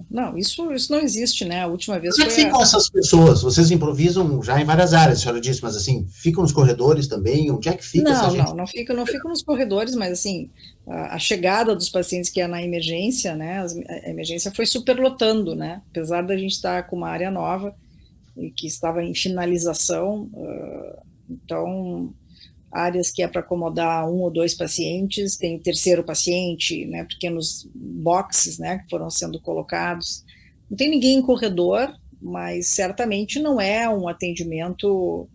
Não, isso não existe, né? A última vez Como é que ficam essas pessoas? Vocês improvisam já em várias áreas, a senhora disse, mas assim, ficam nos corredores também? Onde é que fica essa gente? Não ficam nos corredores, mas assim, a chegada dos pacientes que é na emergência, né? A emergência foi superlotando, né? Apesar da gente estar com uma área nova e que estava em finalização, então áreas que é para acomodar 1 ou 2 pacientes, tem o terceiro paciente, né, pequenos boxes, né, que foram sendo colocados. Não tem ninguém em corredor, mas certamente não é um atendimento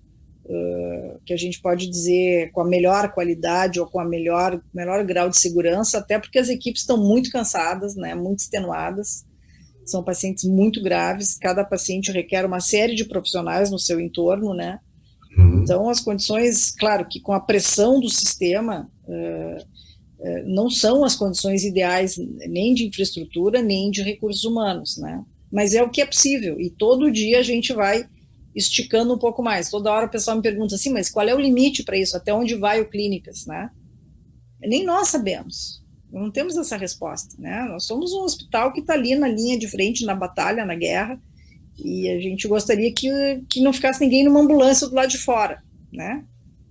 que a gente pode dizer com a melhor qualidade ou com a melhor grau de segurança, até porque as equipes estão muito cansadas, né, muito extenuadas, são pacientes muito graves, cada paciente requer uma série de profissionais no seu entorno, né. Então, as condições, claro que com a pressão do sistema, não são as condições ideais nem de infraestrutura, nem de recursos humanos, né? Mas é o que é possível, e todo dia a gente vai esticando um pouco mais. Toda hora o pessoal me pergunta assim, mas qual é o limite para isso? Até onde vai o Clínicas, né? Nem nós sabemos, não temos essa resposta, né? Nós somos um hospital que está ali na linha de frente, na batalha, na guerra, e a gente gostaria que não ficasse ninguém numa ambulância do lado de fora, né?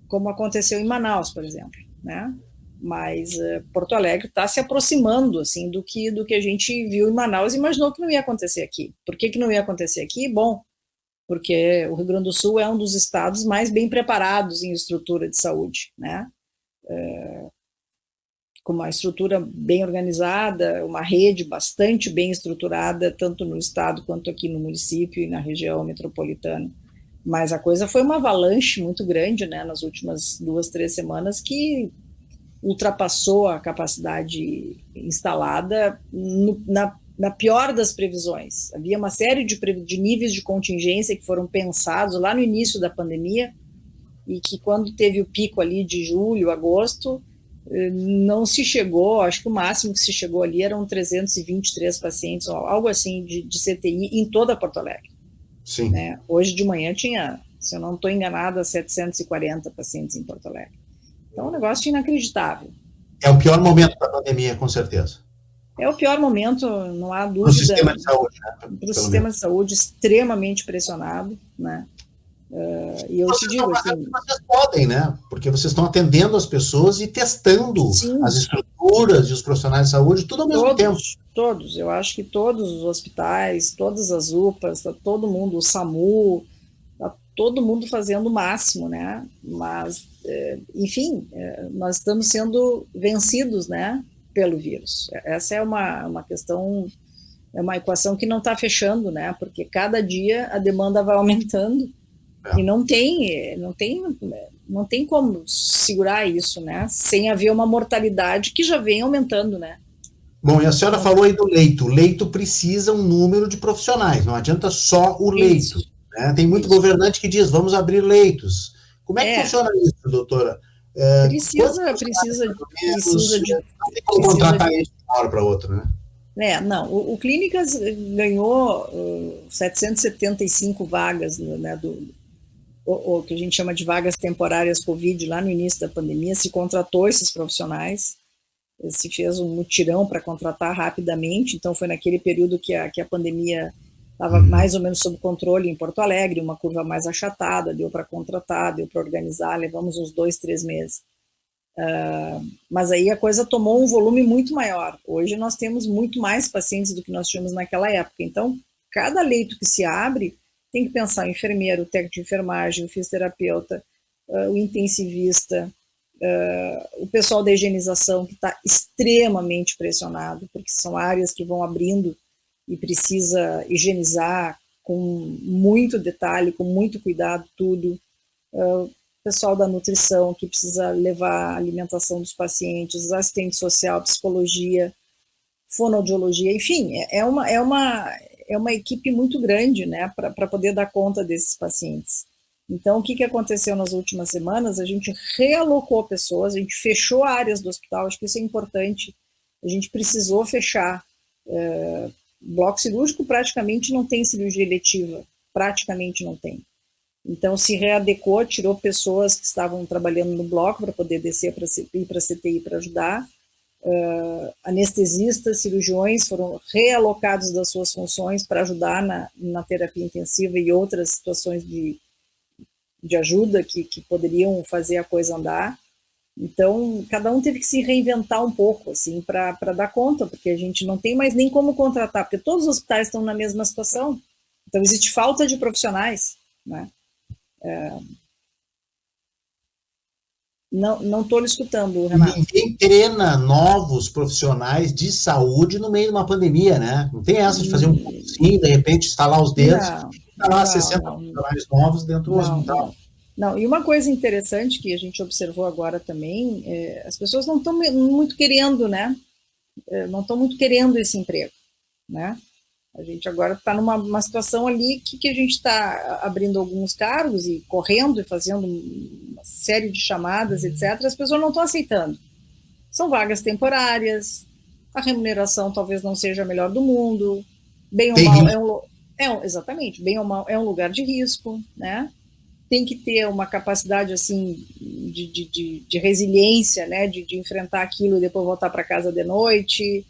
Como aconteceu em Manaus, por exemplo, né? Mas Porto Alegre está se aproximando, assim, do que a gente viu em Manaus e imaginou que não ia acontecer aqui. Por que não ia acontecer aqui? Bom, porque o Rio Grande do Sul é um dos estados mais bem preparados em estrutura de saúde, né? Com uma estrutura bem organizada, uma rede bastante bem estruturada, tanto no estado quanto aqui no município e na região metropolitana. Mas a coisa foi uma avalanche muito grande, né, nas últimas 2, 3 semanas, que ultrapassou a capacidade instalada na pior das previsões. Havia uma série de níveis de contingência que foram pensados lá no início da pandemia e que quando teve o pico ali de julho, agosto, não se chegou, acho que o máximo que se chegou ali eram 323 pacientes, algo assim de CTI em toda Porto Alegre. Sim. Né? Hoje de manhã tinha, se eu não estou enganada, 740 pacientes em Porto Alegre. Então, é um negócio inacreditável. É o pior momento da pandemia, com certeza. É o pior momento, não há dúvida. Para o sistema de saúde, né? Para o sistema de saúde extremamente pressionado, né? E eu te digo assim, vocês podem, né? Porque vocês estão atendendo as pessoas e testando sim, as estruturas e os profissionais de saúde, tudo ao mesmo tempo. Todos, eu acho que todos os hospitais, todas as UPAs, tá todo mundo, o SAMU, tá todo mundo fazendo o máximo, né? Mas, enfim, nós estamos sendo vencidos, né? Pelo vírus. Essa é uma questão, é uma equação que não está fechando, né? Porque cada dia a demanda vai aumentando. E não tem como segurar isso, né? Sem haver uma mortalidade que já vem aumentando, né? Bom, e a senhora falou aí do leito. O leito precisa um número de profissionais, não adianta só o leito. Né? Tem muito governante que diz, vamos abrir leitos. Como é que funciona isso, doutora? Precisa de... Não tem como contratar isso de uma hora para outra, né? Não, o Clínicas ganhou 775 vagas, né, o que a gente chama de vagas temporárias Covid, lá no início da pandemia, se contratou esses profissionais, se fez um mutirão para contratar rapidamente, então foi naquele período que a pandemia estava mais ou menos sob controle em Porto Alegre, uma curva mais achatada, deu para contratar, deu para organizar, levamos uns 2, 3 meses. Mas aí a coisa tomou um volume muito maior. Hoje nós temos muito mais pacientes do que nós tínhamos naquela época. Então, cada leito que se abre, tem que pensar o enfermeiro, o técnico de enfermagem, o fisioterapeuta, o intensivista, o pessoal da higienização, que está extremamente pressionado, porque são áreas que vão abrindo e precisa higienizar com muito detalhe, com muito cuidado, tudo. Pessoal da nutrição, que precisa levar a alimentação dos pacientes, assistente social, psicologia, fonoaudiologia, enfim, é uma equipe muito grande, né, para poder dar conta desses pacientes. Então, o que aconteceu nas últimas semanas? A gente realocou pessoas, a gente fechou áreas do hospital, acho que isso é importante, a gente precisou fechar. Bloco cirúrgico praticamente não tem cirurgia eletiva, praticamente não tem. Então, se readecou, tirou pessoas que estavam trabalhando no bloco para poder descer para ir para a CTI para ajudar. Anestesistas, cirurgiões foram realocados das suas funções para ajudar na terapia intensiva e outras situações de ajuda que poderiam fazer a coisa andar. Então, cada um teve que se reinventar um pouco, assim, para dar conta, porque a gente não tem mais nem como contratar, porque todos os hospitais estão na mesma situação. Então, existe falta de profissionais, né? Não estou lhe escutando, Renato. Ninguém treina novos profissionais de saúde no meio de uma pandemia, né? Não tem essa de fazer um cursinho, de repente, estalar os dedos e instalar 60 profissionais novos dentro do hospital. Não, e uma coisa interessante que a gente observou agora também, as pessoas não estão muito querendo, né? Não estão muito querendo esse emprego, né? A gente agora está numa situação ali que a gente está abrindo alguns cargos e correndo e fazendo uma série de chamadas, etc. As pessoas não estão aceitando. São vagas temporárias, a remuneração talvez não seja a melhor do mundo, bem ou mal exatamente, bem ou mal é um lugar de risco, né? Tem que ter uma capacidade assim de resiliência, né? De enfrentar aquilo e depois voltar para casa de noite.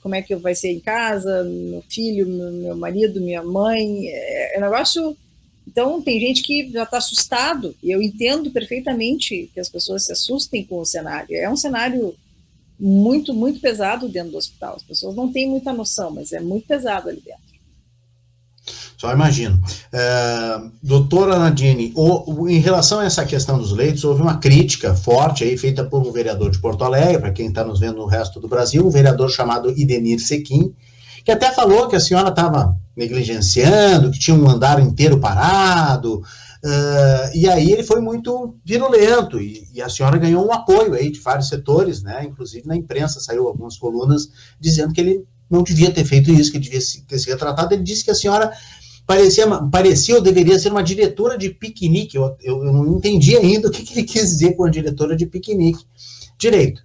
Como é que vai ser em casa, meu filho, meu marido, minha mãe, é um negócio. Então tem gente que já está assustado, e eu entendo perfeitamente que as pessoas se assustem com o cenário. É um cenário muito, muito pesado dentro do hospital, as pessoas não têm muita noção, mas é muito pesado ali dentro. Só imagino. Doutora Nadine, em relação a essa questão dos leitos, houve uma crítica forte aí, feita por um vereador de Porto Alegre, para quem está nos vendo no resto do Brasil, um vereador chamado Idenir Sequim, que até falou que a senhora estava negligenciando, que tinha um andar inteiro parado, e aí ele foi muito virulento, e a senhora ganhou um apoio aí de vários setores, né, inclusive na imprensa saiu algumas colunas dizendo que ele não devia ter feito isso, que devia ter se retratado. Ele disse que a senhora parecia ou deveria ser uma diretora de piquenique. Eu não entendi ainda o que ele quis dizer com a diretora de piquenique direito.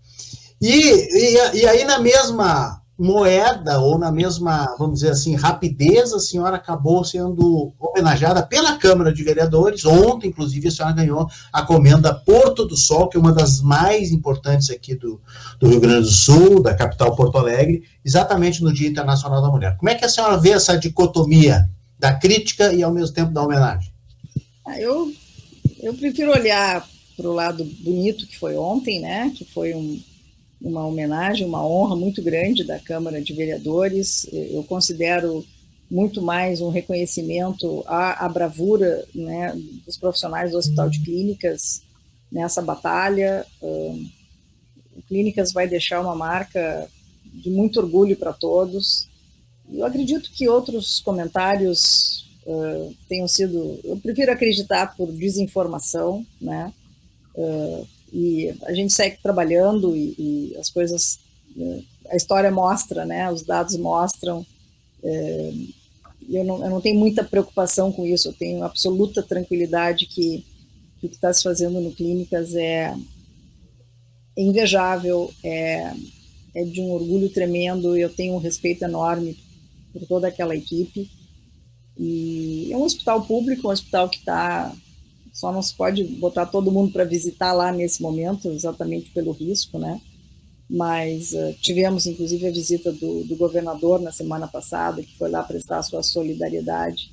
E aí, na mesma moeda, ou na mesma, vamos dizer assim, rapidez, a senhora acabou sendo homenageada pela Câmara de Vereadores. Ontem, inclusive, a senhora ganhou a comenda Porto do Sol, que é uma das mais importantes aqui do Rio Grande do Sul, da capital Porto Alegre, exatamente no Dia Internacional da Mulher. Como é que a senhora vê essa dicotomia da crítica e, ao mesmo tempo, da homenagem? Eu prefiro olhar para o lado bonito que foi ontem, né, que foi uma homenagem, uma honra muito grande da Câmara de Vereadores. Eu considero muito mais um reconhecimento à bravura, né, dos profissionais do Hospital de Clínicas nessa batalha. O Clínicas vai deixar uma marca de muito orgulho para todos. Eu acredito que outros comentários tenham sido... Eu prefiro acreditar por desinformação, né? E a gente segue trabalhando e as coisas... A história mostra, né? Os dados mostram. Eu não tenho muita preocupação com isso, eu tenho absoluta tranquilidade que o que está se fazendo no Clínicas é invejável, é de um orgulho tremendo, eu tenho um respeito enorme por toda aquela equipe. E é um hospital público, um hospital que está... Só não se pode botar todo mundo para visitar lá nesse momento, exatamente pelo risco, né? mas tivemos, inclusive, a visita do governador na semana passada, que foi lá prestar a sua solidariedade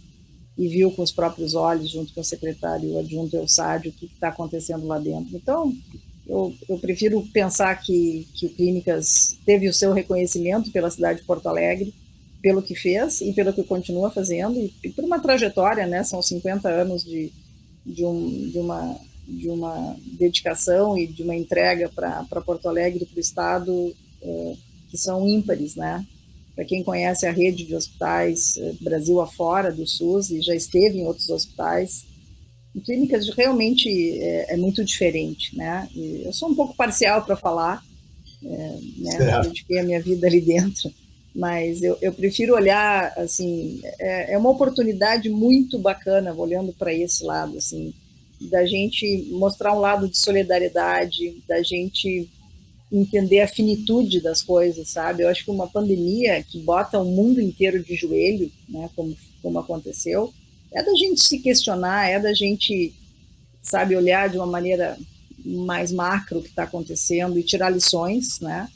e viu com os próprios olhos, junto com o secretário adjunto Eussádio, o que está acontecendo lá dentro. Então, eu prefiro pensar que o Clínicas teve o seu reconhecimento pela cidade de Porto Alegre, pelo que fez e pelo que continua fazendo, e por uma trajetória, né? São 50 anos de uma dedicação e de uma entrega para Porto Alegre e para o Estado que são ímpares, né? Para quem conhece a rede de hospitais Brasil afora do SUS e já esteve em outros hospitais, em Clínicas realmente é muito diferente, né? E eu sou um pouco parcial para falar, né? Eu dediquei a minha vida ali dentro, mas eu prefiro olhar, assim, é uma oportunidade muito bacana, olhando para esse lado, assim, da gente mostrar um lado de solidariedade, da gente entender a finitude das coisas, sabe? Eu acho que uma pandemia que bota o mundo inteiro de joelho, né, como aconteceu, é da gente se questionar, é da gente, sabe, olhar de uma maneira mais macro o que está acontecendo e tirar lições, né?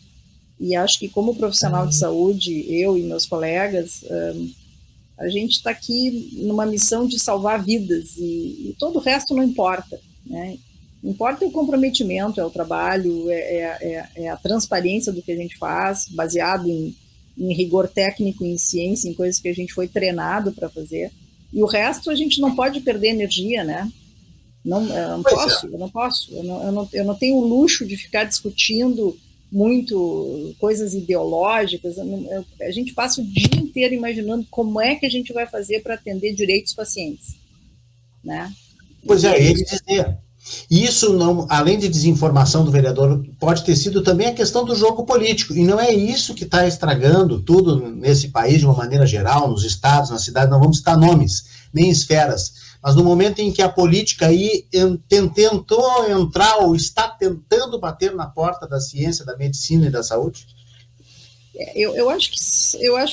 E acho que como profissional de saúde, eu e meus colegas, a gente está aqui numa missão de salvar vidas e todo o resto não importa, né? Importa o comprometimento, é o trabalho, é a transparência do que a gente faz, baseado em rigor técnico, em ciência, em coisas que a gente foi treinado para fazer. E o resto a gente não pode perder energia, né? Eu não tenho o luxo de ficar discutindo muito coisas ideológicas. A gente passa o dia inteiro imaginando como é que a gente vai fazer para atender direito os pacientes, né? Pois é, ele dizia. Isso, não, além de desinformação do vereador, pode ter sido também a questão do jogo político, e não é isso que está estragando tudo nesse país de uma maneira geral, nos estados, na cidade, não vamos citar nomes, nem esferas, mas no momento em que a política aí tentou entrar ou está tentando bater na porta da ciência, da medicina e da saúde? Eu acho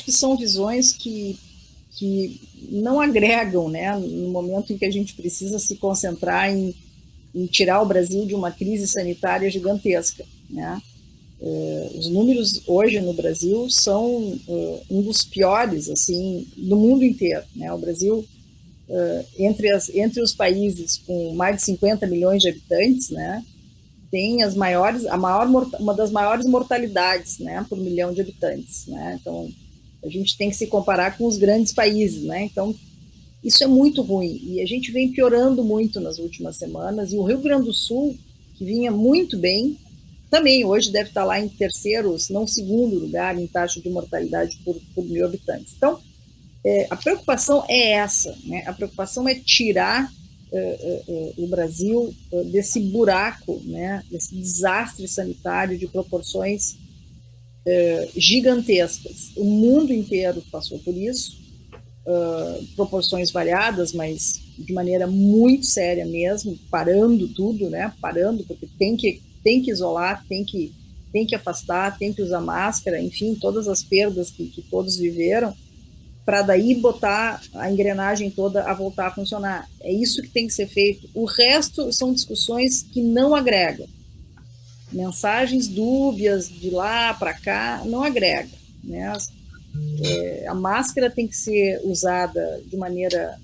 que são visões que não agregam, né, no momento em que a gente precisa se concentrar em tirar o Brasil de uma crise sanitária gigantesca, né? Os números hoje no Brasil são um dos piores, assim, no mundo inteiro, né? O Brasil, entre os países com mais de 50 milhões de habitantes, né, tem uma das maiores mortalidades, né, por milhão de habitantes, né? Então, a gente tem que se comparar com os grandes países, né? Então, isso é muito ruim, e a gente vem piorando muito nas últimas semanas, e o Rio Grande do Sul, que vinha muito bem, também hoje deve estar lá em terceiro, se não segundo lugar em taxa de mortalidade por 1.000 habitantes. Então, a preocupação é essa, né? A preocupação é tirar o Brasil desse buraco, né? Desse desastre sanitário de proporções gigantescas. O mundo inteiro passou por isso, proporções variadas, mas de maneira muito séria mesmo, parando tudo, né? Parando, porque tem que isolar, tem que afastar, tem que usar máscara, enfim, todas as perdas que todos viveram, para daí botar a engrenagem toda a voltar a funcionar. É isso que tem que ser feito. O resto são discussões que não agregam. Mensagens dúbias de lá para cá não agregam, né? A máscara tem que ser usada de maneira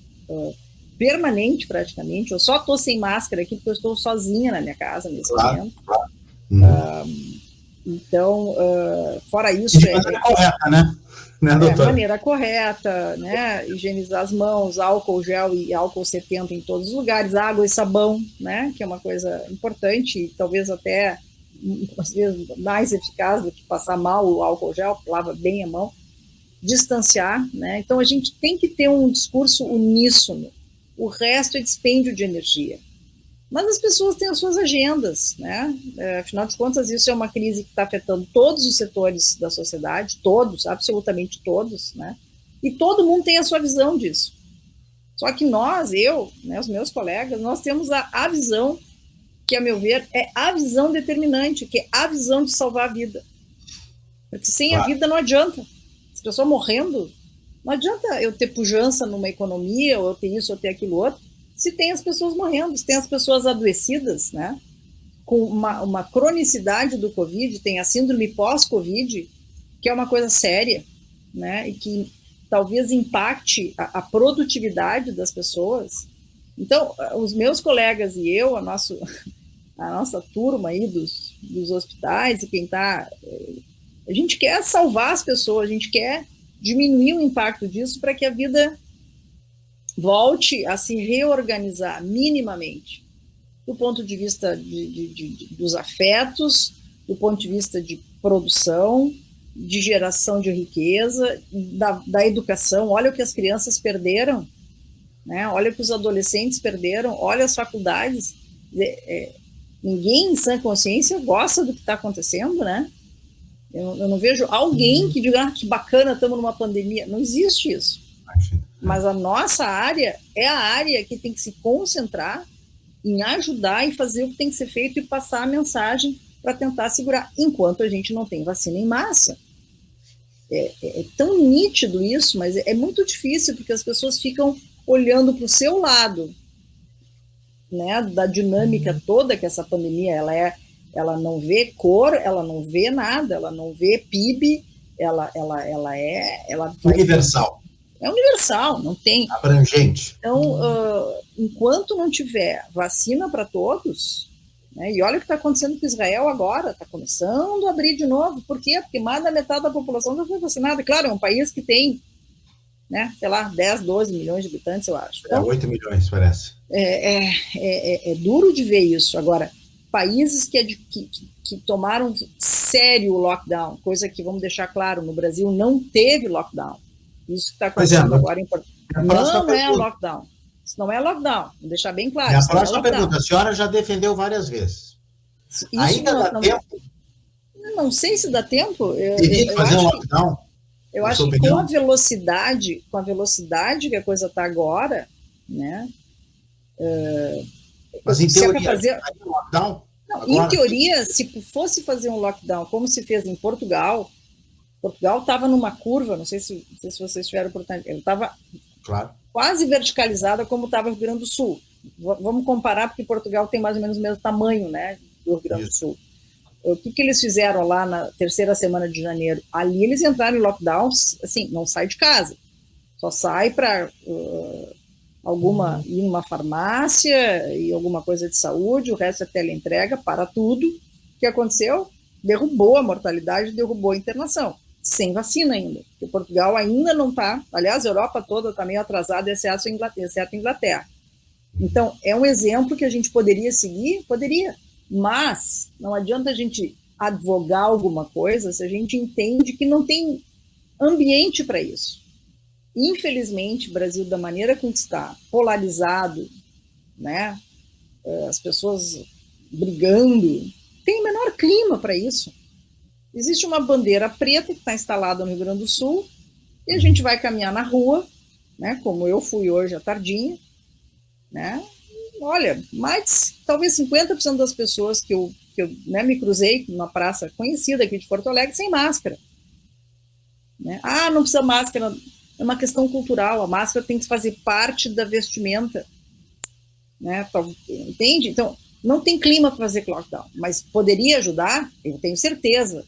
permanente, praticamente. Eu só estou sem máscara aqui porque eu estou sozinha na minha casa nesse momento. Então, fora isso... De maneira correta, né? Maneira correta, né? Higienizar as mãos, álcool gel e álcool 70 em todos os lugares, água e sabão, né? Que é uma coisa importante e talvez até às vezes mais eficaz do que passar mal o álcool gel, lava bem a mão. Distanciar, né? Então a gente tem que ter um discurso uníssono, o resto é dispêndio de energia. Mas as pessoas têm as suas agendas, né? Afinal de contas, isso é uma crise que está afetando todos os setores da sociedade, todos, absolutamente todos, né? E todo mundo tem a sua visão disso. Só que nós, né, os meus colegas, nós temos a visão que, a meu ver, é a visão determinante, que é a visão de salvar a vida. Porque sem a vida não adianta. As pessoas morrendo, não adianta eu ter pujança numa economia, ou eu ter isso, ou ter aquilo outro, se tem as pessoas morrendo, se tem as pessoas adoecidas, né? com uma cronicidade do Covid, tem a síndrome pós-Covid, que é uma coisa séria, né? E que talvez impacte a produtividade das pessoas. Então, os meus colegas e eu, a nossa turma aí dos hospitais, e quem está... A gente quer salvar as pessoas, a gente quer diminuir o impacto disso para que a vida volte a se reorganizar minimamente, do ponto de vista dos afetos, do ponto de vista de produção, de geração de riqueza, da educação. Olha o que as crianças perderam, né? Olha o que os adolescentes perderam, olha as faculdades. Ninguém em sã consciência gosta do que está acontecendo, né? Eu não vejo alguém que diga, que bacana, estamos numa pandemia. Não existe isso. Mas a nossa área é a área que tem que se concentrar em ajudar e fazer o que tem que ser feito e passar a mensagem para tentar segurar, enquanto a gente não tem vacina em massa. É tão nítido isso, mas é muito difícil, porque as pessoas ficam olhando para o seu lado, né, da dinâmica toda que essa pandemia ela não vê cor, ela não vê nada, ela não vê PIB, ela universal. É universal, não tem... Abrangente. Então, enquanto não tiver vacina para todos, né, e olha o que está acontecendo com Israel agora, está começando a abrir de novo. Por quê? Porque mais da metade da população já foi vacinada. Claro, é um país que tem, né, sei lá, 10, 12 milhões de habitantes, eu acho. Então, 8 milhões, parece. É duro de ver isso. Agora, países que tomaram sério o lockdown, coisa que, vamos deixar claro, no Brasil não teve lockdown. Isso que está acontecendo agora em Portugal. Não é lockdown. Isso não é lockdown. Vou deixar bem claro. A próxima pergunta. A senhora já defendeu várias vezes. Ainda dá tempo? Não sei se dá tempo. Teria que fazer um lockdown? Eu acho que com a velocidade que a coisa está agora, né? Mas em teoria, fazer um lockdown? Não, em teoria, se fosse fazer um lockdown como se fez em Portugal estava numa curva, não sei se vocês tiveram oportunidade, ele estava quase verticalizada como estava o Rio Grande do Sul. Vamos comparar, porque Portugal tem mais ou menos o mesmo tamanho, né, do Rio Grande do Sul. O que eles fizeram lá na terceira semana de janeiro? Ali eles entraram em lockdown, assim, não sai de casa, só sai para ir numa farmácia e alguma coisa de saúde, o resto é teleentrega, para tudo. O que aconteceu? Derrubou a mortalidade, derrubou a internação, sem vacina ainda, porque Portugal ainda não está, aliás, a Europa toda está meio atrasada, exceto a Inglaterra. Então, é um exemplo que a gente poderia seguir? Poderia, mas não adianta a gente advogar alguma coisa se a gente entende que não tem ambiente para isso. Infelizmente, o Brasil, da maneira como está, polarizado, né, as pessoas brigando, tem o menor clima para isso. Existe uma bandeira preta que está instalada no Rio Grande do Sul e a gente vai caminhar na rua, né, como eu fui hoje à tardinha, né, olha, talvez 50% das pessoas que eu né, me cruzei numa praça conhecida aqui de Porto Alegre sem máscara. Né? Não precisa máscara, é uma questão cultural, a máscara tem que fazer parte da vestimenta. Né? Entende? Então, não tem clima para fazer lockdown, mas poderia ajudar? Eu tenho certeza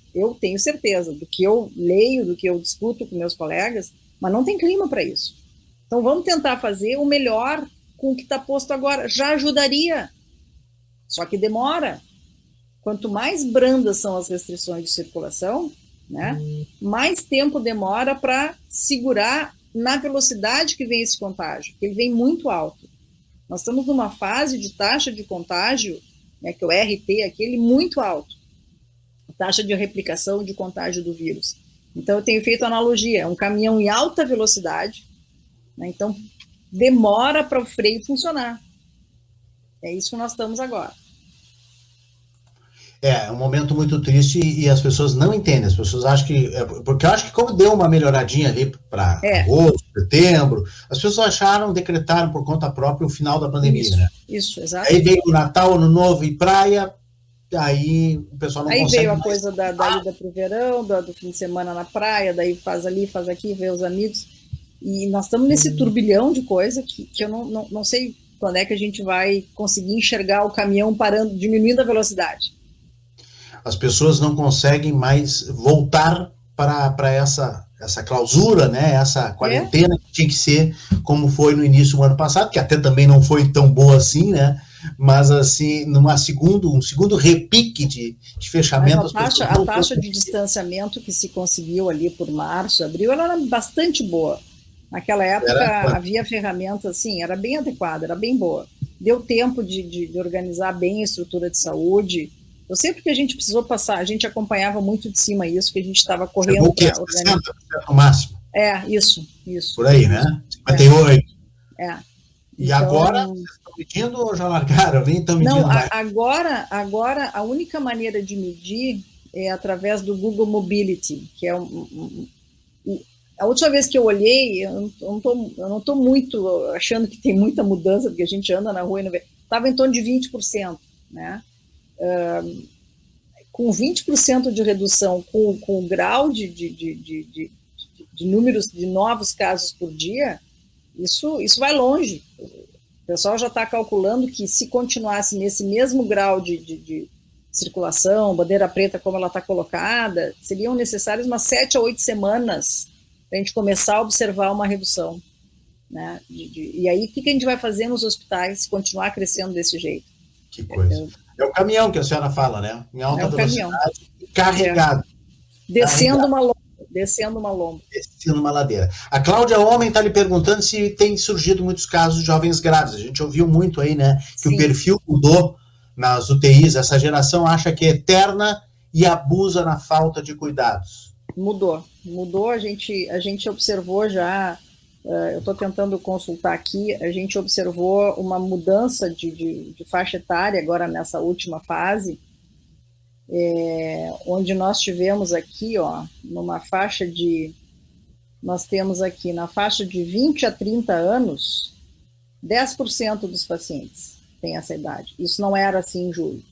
do que eu leio, do que eu discuto com meus colegas, mas não tem clima para isso. Então vamos tentar fazer o melhor com o que está posto agora, já ajudaria, só que demora. Quanto mais brandas são as restrições de circulação, né, mais tempo demora para segurar na velocidade que vem esse contágio, que ele vem muito alto. Nós estamos numa fase de taxa de contágio, né, que é o RT, aquele muito alto, a taxa de replicação de contágio do vírus. Então, eu tenho feito analogia, é um caminhão em alta velocidade, né, então demora para o freio funcionar. É isso que nós estamos agora. É um momento muito triste e as pessoas não entendem, as pessoas acham que... Porque eu acho que como deu uma melhoradinha ali para agosto, setembro, as pessoas decretaram por conta própria o final da pandemia, isso, né? Isso, exato. Aí veio o Natal, Ano Novo e praia, aí o pessoal não consegue... Aí veio a coisa da ida para o verão, do fim de semana na praia, daí faz ali, faz aqui, vê os amigos, e nós estamos nesse turbilhão de coisa que eu não sei quando é que a gente vai conseguir enxergar o caminhão parando, diminuindo a velocidade. As pessoas não conseguem mais voltar para essa clausura, né? Essa quarentena que tinha que ser como foi no início do ano passado, que até também não foi tão boa assim, né? Mas assim, um segundo repique de fechamento. Mas a taxa de distanciamento que se conseguiu ali por março, abril, ela era bastante boa. Naquela época havia ferramentas assim, era bem adequada, era bem boa. Deu tempo de organizar bem a estrutura de saúde. Eu sei porque a gente precisou passar, a gente acompanhava muito de cima isso, que a gente estava correndo para organizar. 60% no máximo. Isso. Por aí, né? 58%. E então, agora, vocês estão medindo ou já largaram? Nem estão medindo mais? Agora, a única maneira de medir é através do Google Mobility, que é a última vez que eu olhei, eu não estou muito achando que tem muita mudança, porque a gente anda na rua e não vê. Estava em torno de 20%, né? Com 20% de redução, com o grau de números de novos casos por dia, isso vai longe. O pessoal já está calculando que se continuasse nesse mesmo grau de circulação, bandeira preta como ela está colocada, seriam necessárias umas 7 a 8 semanas para a gente começar a observar uma redução. Né? E aí, o que a gente vai fazer nos hospitais se continuar crescendo desse jeito? Que coisa. É o caminhão que a senhora fala, né? Em alta velocidade, carregado. Descendo uma lomba. Descendo uma ladeira. A Cláudia Homem está lhe perguntando se tem surgido muitos casos de jovens grávidas. A gente ouviu muito aí, né? Que Sim. O perfil mudou nas UTIs. Essa geração acha que é eterna e abusa na falta de cuidados. Mudou. A gente observou já, eu estou tentando consultar aqui, a gente observou uma mudança de faixa etária agora nessa última fase, onde nós tivemos aqui, numa faixa nós temos aqui na faixa de 20 a 30 anos, 10% dos pacientes têm essa idade. Isso não era assim em julho.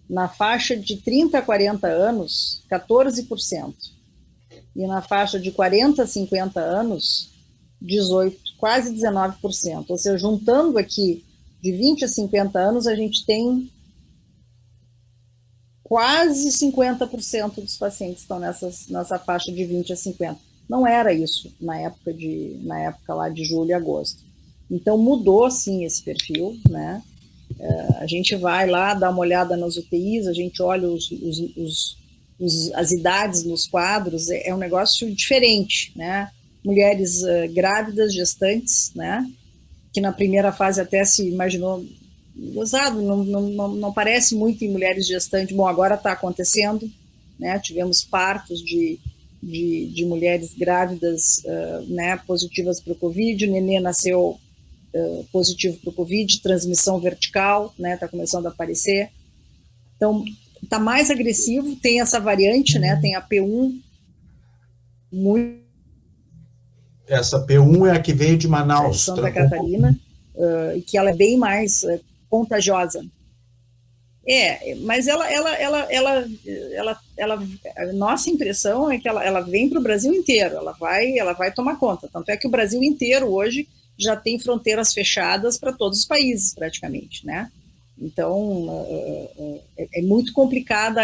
Na faixa de 30 a 40 anos, 14%. E na faixa de 40 a 50 anos, 18%, quase 19%. Ou seja, juntando aqui de 20 a 50 anos, a gente tem quase 50% dos pacientes estão nessa faixa de 20 a 50. Não era isso na época lá de julho e agosto. Então mudou sim esse perfil, né? A gente vai lá dar uma olhada nas UTIs, a gente olha as idades nos quadros, é um negócio diferente, né? Mulheres grávidas, gestantes, né? Que na primeira fase até se imaginou gozado, não parece muito em mulheres gestantes. Bom, agora está acontecendo, né? Tivemos partos de mulheres grávidas, né, positivas para o Covid, o nenê nasceu positivo para o Covid, transmissão vertical, né? Está começando a aparecer. Então, está mais agressivo, tem essa variante, né? Tem a P1 muito. Essa P1 é a que veio de Manaus, Santa Catarina, e que ela é bem mais contagiosa. Mas a nossa impressão é que ela vem para o Brasil inteiro, ela vai tomar conta. Tanto é que o Brasil inteiro hoje já tem fronteiras fechadas para todos os países, praticamente, né? Então, é muito complicada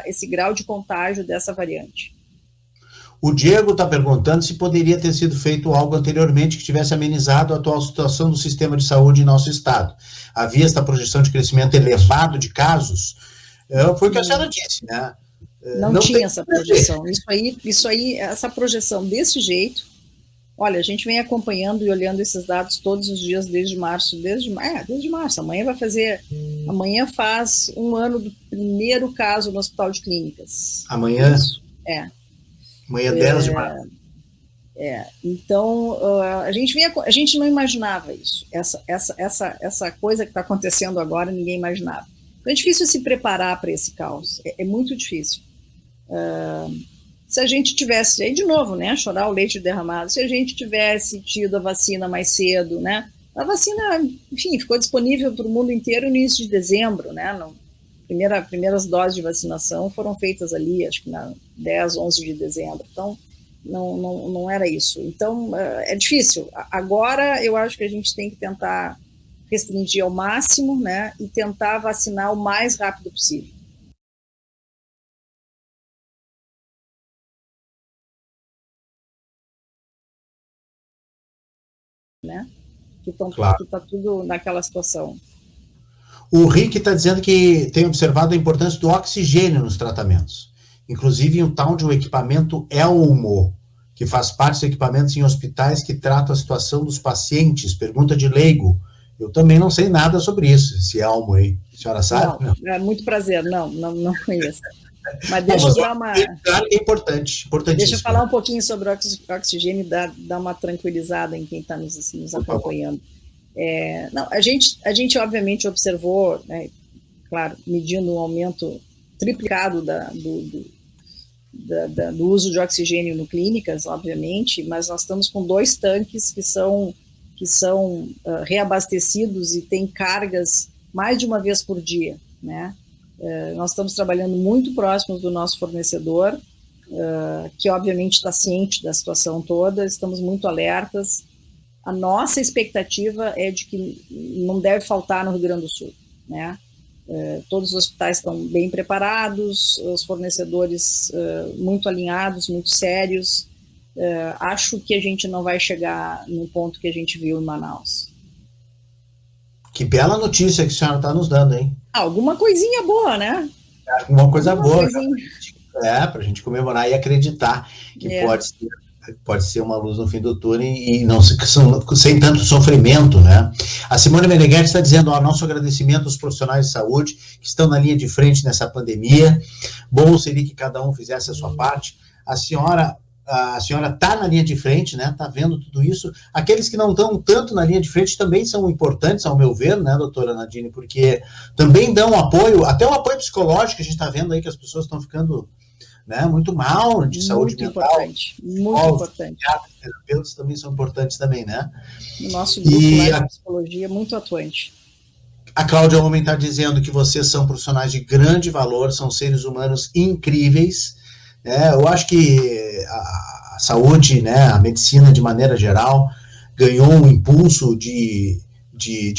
esse grau de contágio dessa variante. O Diego está perguntando se poderia ter sido feito algo anteriormente que tivesse amenizado a atual situação do sistema de saúde em nosso estado. Havia esta projeção de crescimento elevado de casos? Foi o que a senhora disse, né? Não tinha essa projeção. Isso aí, essa projeção desse jeito, olha, a gente vem acompanhando e olhando esses dados todos os dias desde março. Desde março. Amanhã faz um ano do primeiro caso no Hospital de Clínicas. Amanhã? Amanhã 10 de março. Então, a gente não imaginava isso. Essa coisa que está acontecendo agora, ninguém imaginava. Então, é difícil se preparar para esse caos. É muito difícil. Se a gente tivesse, aí de novo, né, chorar o leite derramado, se a gente tivesse tido a vacina mais cedo, né, a vacina, enfim, ficou disponível para o mundo inteiro no início de dezembro, né, primeiras doses de vacinação foram feitas ali, acho que na 10, 11 de dezembro, então não era isso. Então, é difícil. Agora, eu acho que a gente tem que tentar restringir ao máximo, né, e tentar vacinar o mais rápido possível. Né? Que está tudo naquela situação. O Rick está dizendo que tem observado a importância do oxigênio nos tratamentos, inclusive um tal de um equipamento ELMO, que faz parte dos equipamentos em hospitais que tratam a situação dos pacientes. Pergunta de leigo. Eu também não sei nada sobre isso, esse ELMO aí. A senhora sabe? Não. É muito prazer. Não conheço. Mas deixa eu dar uma... Claro que é importantíssimo. Deixa eu falar um pouquinho sobre o oxigênio e dar uma tranquilizada em quem está nos acompanhando. A gente obviamente observou, né, claro, medindo um aumento triplicado do uso de oxigênio no clínicas, obviamente, mas nós estamos com 2 tanques que são reabastecidos e têm cargas mais de uma vez por dia, né? Nós estamos trabalhando muito próximos do nosso fornecedor, que obviamente está ciente da situação toda, estamos muito alertas. A nossa expectativa é de que não deve faltar no Rio Grande do Sul, né? Todos os hospitais estão bem preparados, os fornecedores muito alinhados, muito sérios. Acho que a gente não vai chegar no ponto que a gente viu em Manaus. Que bela notícia que a senhora está nos dando, hein? Alguma coisinha boa, né? Alguma coisa boa, para a gente comemorar e acreditar que pode ser uma luz no fim do túnel e não sem tanto sofrimento, né? A Simone Meneghetti está dizendo, nosso agradecimento aos profissionais de saúde que estão na linha de frente nessa pandemia. Bom seria que cada um fizesse a sua parte. A senhora está na linha de frente, né? Está vendo tudo isso. Aqueles que não estão tanto na linha de frente também são importantes, ao meu ver, né, doutora Nadine, porque também dão apoio, até o apoio psicológico, a gente está vendo aí que as pessoas estão ficando, né, muito mal de saúde mental. Muito importante. Os terapeutas também são importantes também, né? O nosso grupo de psicologia é muito atuante. A Cláudia Homem está dizendo que vocês são profissionais de grande valor, são seres humanos incríveis. Eu acho que a saúde, né, a medicina de maneira geral, ganhou um impulso de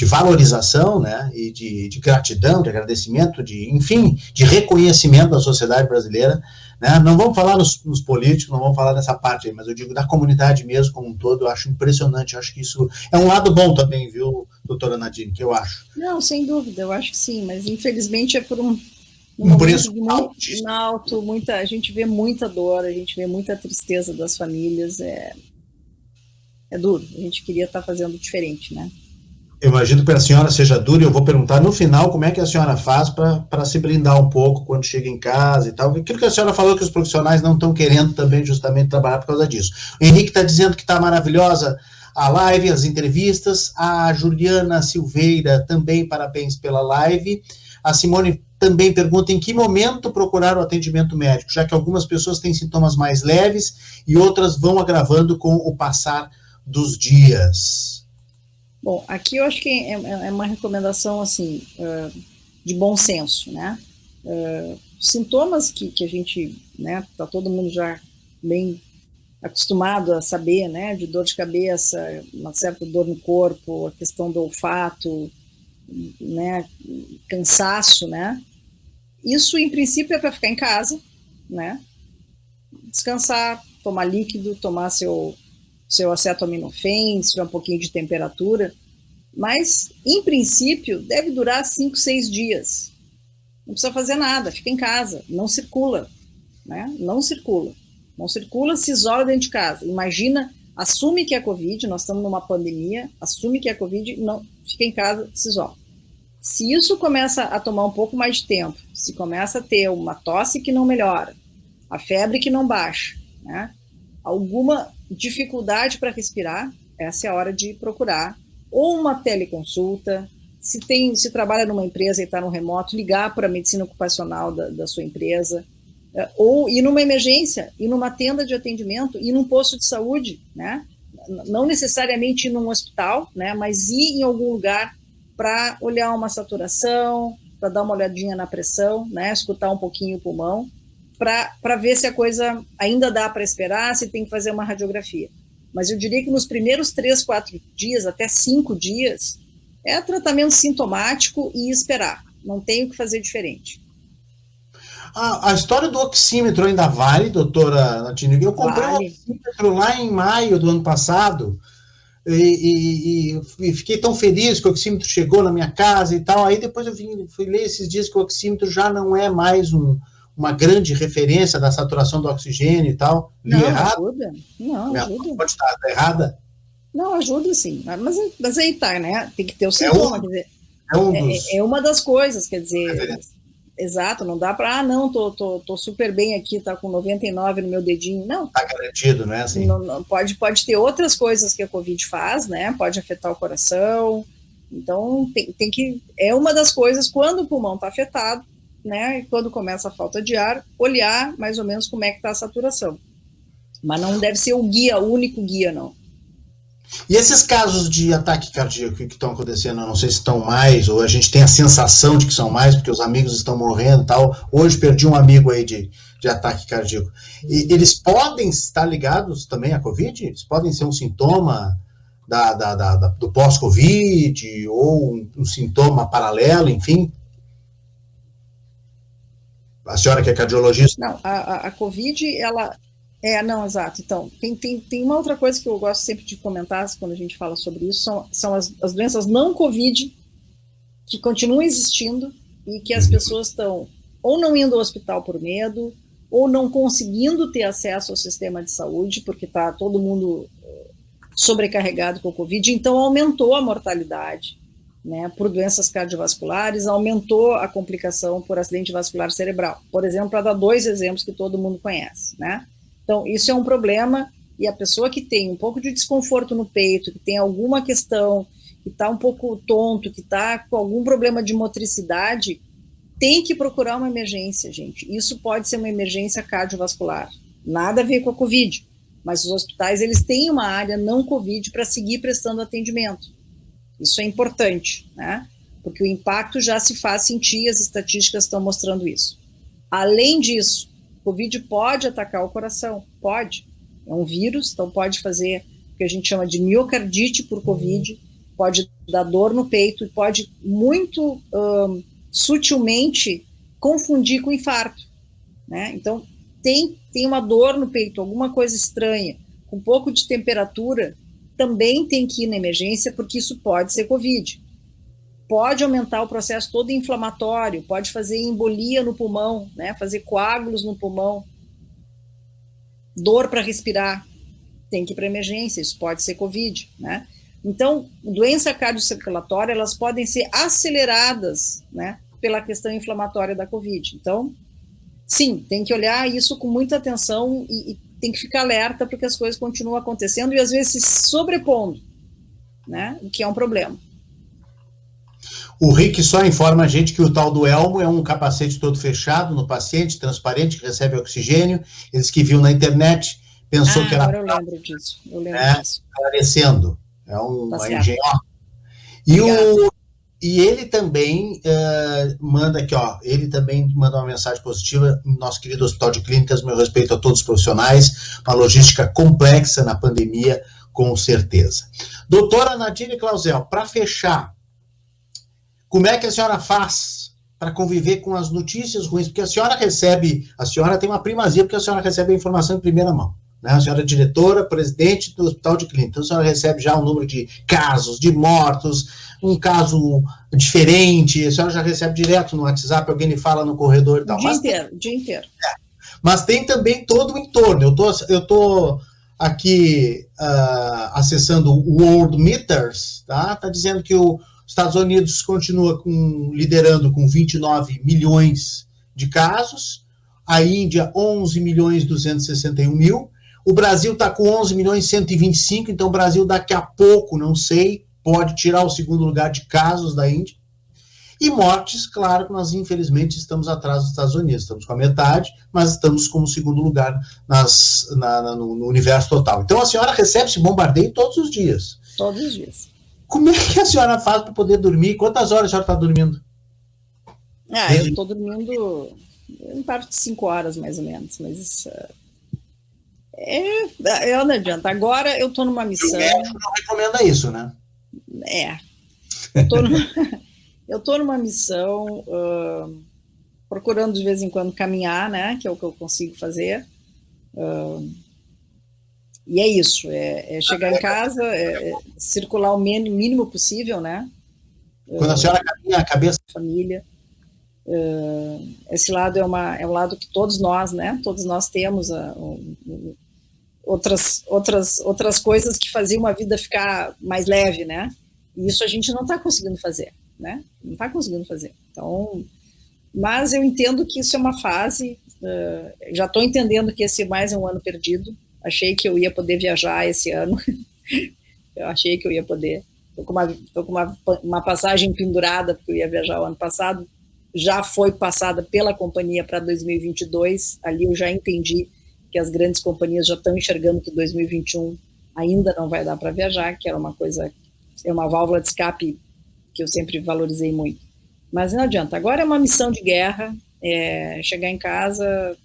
valorização, né, e de gratidão, de agradecimento, enfim, de reconhecimento da sociedade brasileira, né? Não vamos falar nos políticos, não vamos falar dessa parte aí, mas eu digo da comunidade mesmo como um todo. Eu acho impressionante, eu acho que isso é um lado bom também, viu, doutora Nadine, que eu acho. Não, sem dúvida, eu acho que sim, mas infelizmente é por um preço alto, a gente vê muita dor, a gente vê muita tristeza das famílias, é duro, a gente queria estar fazendo diferente, né? Eu imagino que para a senhora seja duro, e eu vou perguntar no final como é que a senhora faz para se blindar um pouco quando chega em casa e tal. Aquilo que a senhora falou que os profissionais não estão querendo também justamente trabalhar por causa disso. O Henrique está dizendo que está maravilhosa a live, as entrevistas. A Juliana Silveira também, parabéns pela live. A Simone também pergunta em que momento procurar o atendimento médico, já que algumas pessoas têm sintomas mais leves e outras vão agravando com o passar dos dias. Bom, aqui eu acho que é uma recomendação, assim, de bom senso, né? Sintomas que a gente, né, tá todo mundo já bem acostumado a saber, né, de dor de cabeça, uma certa dor no corpo, a questão do olfato, né, cansaço, né? Isso, em princípio, é para ficar em casa, né? Descansar, tomar líquido, tomar seu acetaminofén, se tiver um pouquinho de temperatura, mas, em princípio, deve durar 5, 6 dias. Não precisa fazer nada, fica em casa, não circula, né? Não circula, se isola dentro de casa. Imagina, assume que é Covid, nós estamos numa pandemia, assume que é Covid, não, fica em casa, se isola. Se isso começa a tomar um pouco mais de tempo, se começa a ter uma tosse que não melhora, a febre que não baixa, né? Alguma dificuldade para respirar, essa é a hora de procurar ou uma teleconsulta, se trabalha numa empresa e está no remoto, ligar para a medicina ocupacional da sua empresa, ou ir numa emergência, ir numa tenda de atendimento, ir num posto de saúde, né? Não necessariamente ir num hospital, né? Mas ir em algum lugar para olhar uma saturação, para dar uma olhadinha na pressão, né? Escutar um pouquinho o pulmão, para ver se a coisa ainda dá para esperar, se tem que fazer uma radiografia. Mas eu diria que nos primeiros 3, 4 dias, até 5 dias, É tratamento sintomático e esperar. Não tem o que fazer diferente. A história do oxímetro ainda vale, doutora Natine? Eu comprei um oxímetro lá em maio do ano passado e fiquei tão feliz que o oxímetro chegou na minha casa e tal. Aí depois fui ler esses dias que o oxímetro já não é mais uma grande referência da saturação do oxigênio e tal. Não, ajuda. Não, ajuda. Pode estar errada? Não, ajuda sim. Mas aí tá, né? Tem que ter o sintoma. Quer dizer, é uma das coisas, quer dizer... Exato, não dá para, não, tô super bem aqui, tá com 99 no meu dedinho, não. Tá garantido, né? Assim. Não, pode ter outras coisas que a Covid faz, né? Pode afetar o coração, então tem que, é uma das coisas, quando o pulmão tá afetado, né, e quando começa a falta de ar, olhar mais ou menos como é que tá a saturação. Mas não deve ser o único guia, não. E esses casos de ataque cardíaco que estão acontecendo, eu não sei se estão mais, ou a gente tem a sensação de que são mais, porque os amigos estão morrendo e tal. Hoje perdi um amigo aí de ataque cardíaco. E eles podem estar ligados também à Covid? Eles podem ser um sintoma do pós-Covid, ou um sintoma paralelo, enfim? A senhora que é cardiologista? Não, a Covid, ela... não, exato. Então, tem uma outra coisa que eu gosto sempre de comentar quando a gente fala sobre isso, são as doenças não Covid, que continuam existindo e que as pessoas estão ou não indo ao hospital por medo, ou não conseguindo ter acesso ao sistema de saúde, porque está todo mundo sobrecarregado com o Covid, então aumentou a mortalidade, né, por doenças cardiovasculares, aumentou a complicação por acidente vascular cerebral. Por exemplo, para dar 2 exemplos que todo mundo conhece, né? Então, isso é um problema, e a pessoa que tem um pouco de desconforto no peito, que tem alguma questão, que está um pouco tonto, que está com algum problema de motricidade, tem que procurar uma emergência, gente. Isso pode ser uma emergência cardiovascular. Nada a ver com a Covid, mas os hospitais, eles têm uma área não Covid para seguir prestando atendimento. Isso é importante, né? Porque o impacto já se faz sentir, as estatísticas estão mostrando isso. Além disso, Covid pode atacar o coração, pode. É um vírus, então pode fazer o que a gente chama de miocardite por Covid, pode dar dor no peito e pode muito sutilmente confundir com infarto, né? Então, tem uma dor no peito, alguma coisa estranha, com um pouco de temperatura, também tem que ir na emergência, porque isso pode ser Covid. Pode aumentar o processo todo inflamatório, pode fazer embolia no pulmão, né, fazer coágulos no pulmão, dor para respirar, tem que ir para emergência, isso pode ser Covid, né? Então, doença cardiocirculatória, elas podem ser aceleradas, né, pela questão inflamatória da Covid. Então, sim, tem que olhar isso com muita atenção e tem que ficar alerta, porque as coisas continuam acontecendo e às vezes se sobrepondo, né, o que é um problema. O Rick só informa a gente que o tal do elmo é um capacete todo fechado no paciente, transparente, que recebe oxigênio. Eles que viu na internet, pensou que era... Agora eu lembro disso. Disso. Esclarecendo. É uma engenhoca. E ele também manda aqui, ó, ele também manda uma mensagem positiva, nosso querido Hospital de Clínicas, meu respeito a todos os profissionais, uma logística complexa na pandemia, com certeza. Doutora Nadine Clausel, para fechar, como é que a senhora faz para conviver com as notícias ruins? Porque a senhora tem uma primazia, porque a senhora recebe a informação em primeira mão, né? A senhora é diretora, presidente do Hospital de Clínicas, então a senhora recebe já um número de casos, de mortos, um caso diferente, a senhora já recebe direto no WhatsApp, alguém lhe fala no corredor e tal. O dia inteiro. Mas tem também todo o entorno. Eu tô aqui acessando o World Meters, tá dizendo que os Estados Unidos continua liderando com 29 milhões de casos, a Índia 11 milhões 261 mil, o Brasil está com 11 milhões 125, então o Brasil daqui a pouco, não sei, pode tirar o segundo lugar de casos da Índia. E mortes, claro que nós infelizmente estamos atrás dos Estados Unidos, estamos com a metade, mas estamos como segundo lugar no universo total. Então a senhora recebe esse bombardeio todos os dias. Todos os dias. Como é que a senhora faz para poder dormir? Quantas horas a senhora está dormindo? Eu estou dormindo em parte de 5 horas, mais ou menos, mas não adianta. Agora eu estou numa missão... O médico não recomenda isso, né? Eu tô numa missão, procurando de vez em quando caminhar, né, que é o que eu consigo fazer, e é isso, é chegar em casa, circular o mínimo possível, né. Quando a senhora caminha a cabeça... Família. Esse lado é um lado que todos nós, né, todos nós temos outras coisas que faziam a vida ficar mais leve, né, e isso a gente não está conseguindo fazer, né, não está conseguindo fazer. Então, mas eu entendo que isso é uma fase, já estou entendendo que esse mais é um ano perdido, achei que eu ia poder viajar esse ano, eu achei que eu ia poder, estou com uma passagem pendurada, porque eu ia viajar o ano passado, já foi passada pela companhia para 2022, ali eu já entendi que as grandes companhias já estão enxergando que 2021 ainda não vai dar para viajar, que era uma coisa, é uma válvula de escape que eu sempre valorizei muito. Mas não adianta, agora é uma missão de guerra, chegar em casa,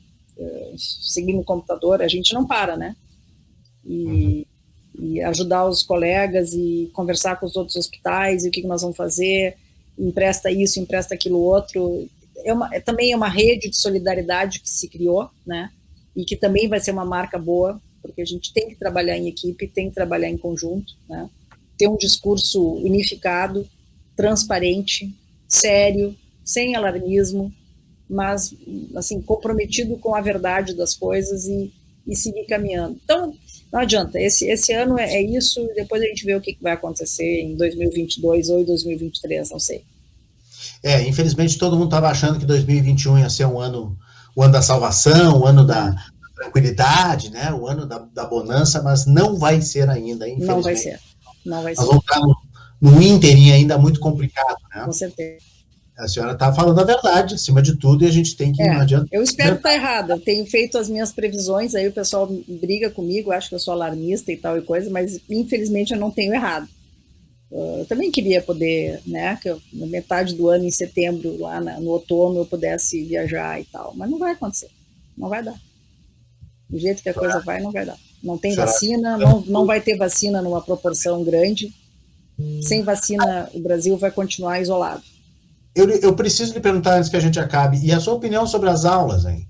seguir no computador, a gente não para, né? E ajudar os colegas e conversar com os outros hospitais, e o que nós vamos fazer, empresta isso, empresta aquilo outro. Também é uma rede de solidariedade que se criou, né? E que também vai ser uma marca boa, porque a gente tem que trabalhar em equipe, tem que trabalhar em conjunto, né? Ter um discurso unificado, transparente, sério, sem alarmismo, mas assim, comprometido com a verdade das coisas e seguir caminhando. Então, não adianta, esse ano é isso, e depois a gente vê o que vai acontecer em 2022 ou em 2023, não sei. Infelizmente todo mundo estava achando que 2021 ia ser o ano da salvação, o ano da tranquilidade, né? O ano da bonança, mas não vai ser ainda, infelizmente. Não vai ser. Nós vamos estar num ínterim ainda muito complicado, né? Com certeza. A senhora está falando a verdade, acima de tudo, e a gente tem que... Não adianta... Eu espero estar errada, eu tenho feito as minhas previsões, aí o pessoal briga comigo, acho que eu sou alarmista e tal e coisa, mas infelizmente eu não tenho errado. Eu também queria poder, né, que na metade do ano, em setembro, lá no outono, eu pudesse viajar e tal, mas não vai acontecer, não vai dar. Do jeito que a coisa vai, não vai dar. Não tem vacina, não vai ter vacina numa proporção grande. Sem vacina, o Brasil vai continuar isolado. Eu preciso lhe perguntar antes que a gente acabe, e a sua opinião sobre as aulas, hein?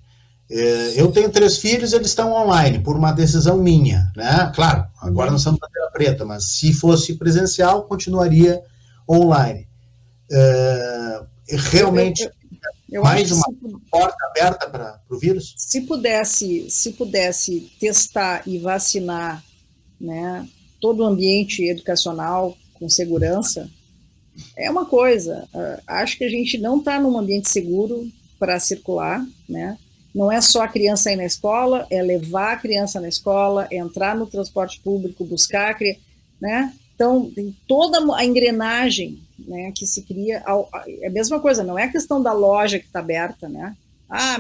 Eu tenho 3 filhos, eles estão online, por uma decisão minha, né? Claro, agora nós estamos na tela preta, mas se fosse presencial, continuaria online. Realmente, mais uma porta aberta para o vírus? Se pudesse testar e vacinar, né, todo o ambiente educacional com segurança, é uma coisa. Acho que a gente não está num ambiente seguro para circular, né? Não é só a criança ir na escola, é levar a criança na escola, é entrar no transporte público, buscar a criança, né? Então, tem toda a engrenagem, né, que se cria. É a mesma coisa, não é a questão da loja que está aberta, né?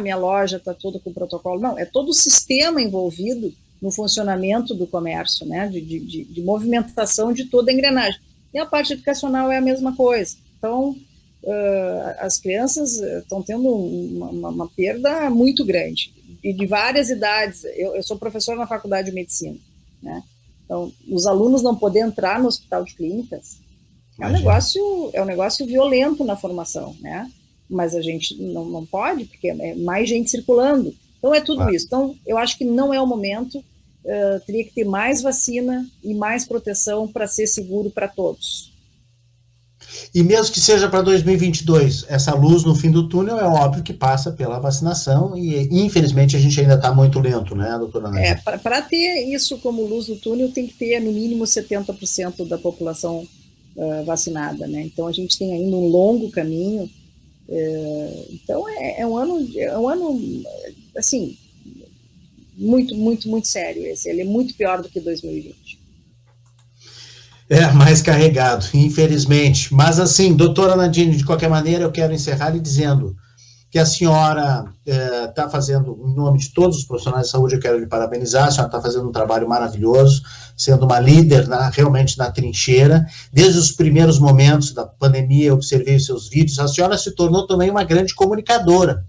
Minha loja está toda com protocolo. Não, é todo o sistema envolvido no funcionamento do comércio, né? De movimentação de toda a engrenagem. E a parte educacional é a mesma coisa. Então, as crianças estão tendo uma perda muito grande, e de várias idades. Eu sou professora na Faculdade de Medicina, né? Então, os alunos não poder entrar no hospital de clínicas é um negócio violento na formação, né? Mas a gente não pode, porque é mais gente circulando. Então, é tudo isso. Então, eu acho que não é o momento. Teria que ter mais vacina e mais proteção para ser seguro para todos. E mesmo que seja para 2022, essa luz no fim do túnel é óbvio que passa pela vacinação, e infelizmente a gente ainda está muito lento, né, doutora Ana? Para ter isso como luz no túnel, tem que ter no mínimo 70% da população vacinada, né? Então a gente tem ainda um longo caminho. Então é um ano assim, muito, muito, muito sério esse. Ele é muito pior do que 2020. Mais carregado, infelizmente. Mas assim, doutora Nadine, de qualquer maneira, eu quero encerrar lhe dizendo que a senhora está fazendo, em nome de todos os profissionais de saúde, eu quero lhe parabenizar, a senhora está fazendo um trabalho maravilhoso, sendo uma líder realmente na trincheira. Desde os primeiros momentos da pandemia, eu observei os seus vídeos, a senhora se tornou também uma grande comunicadora,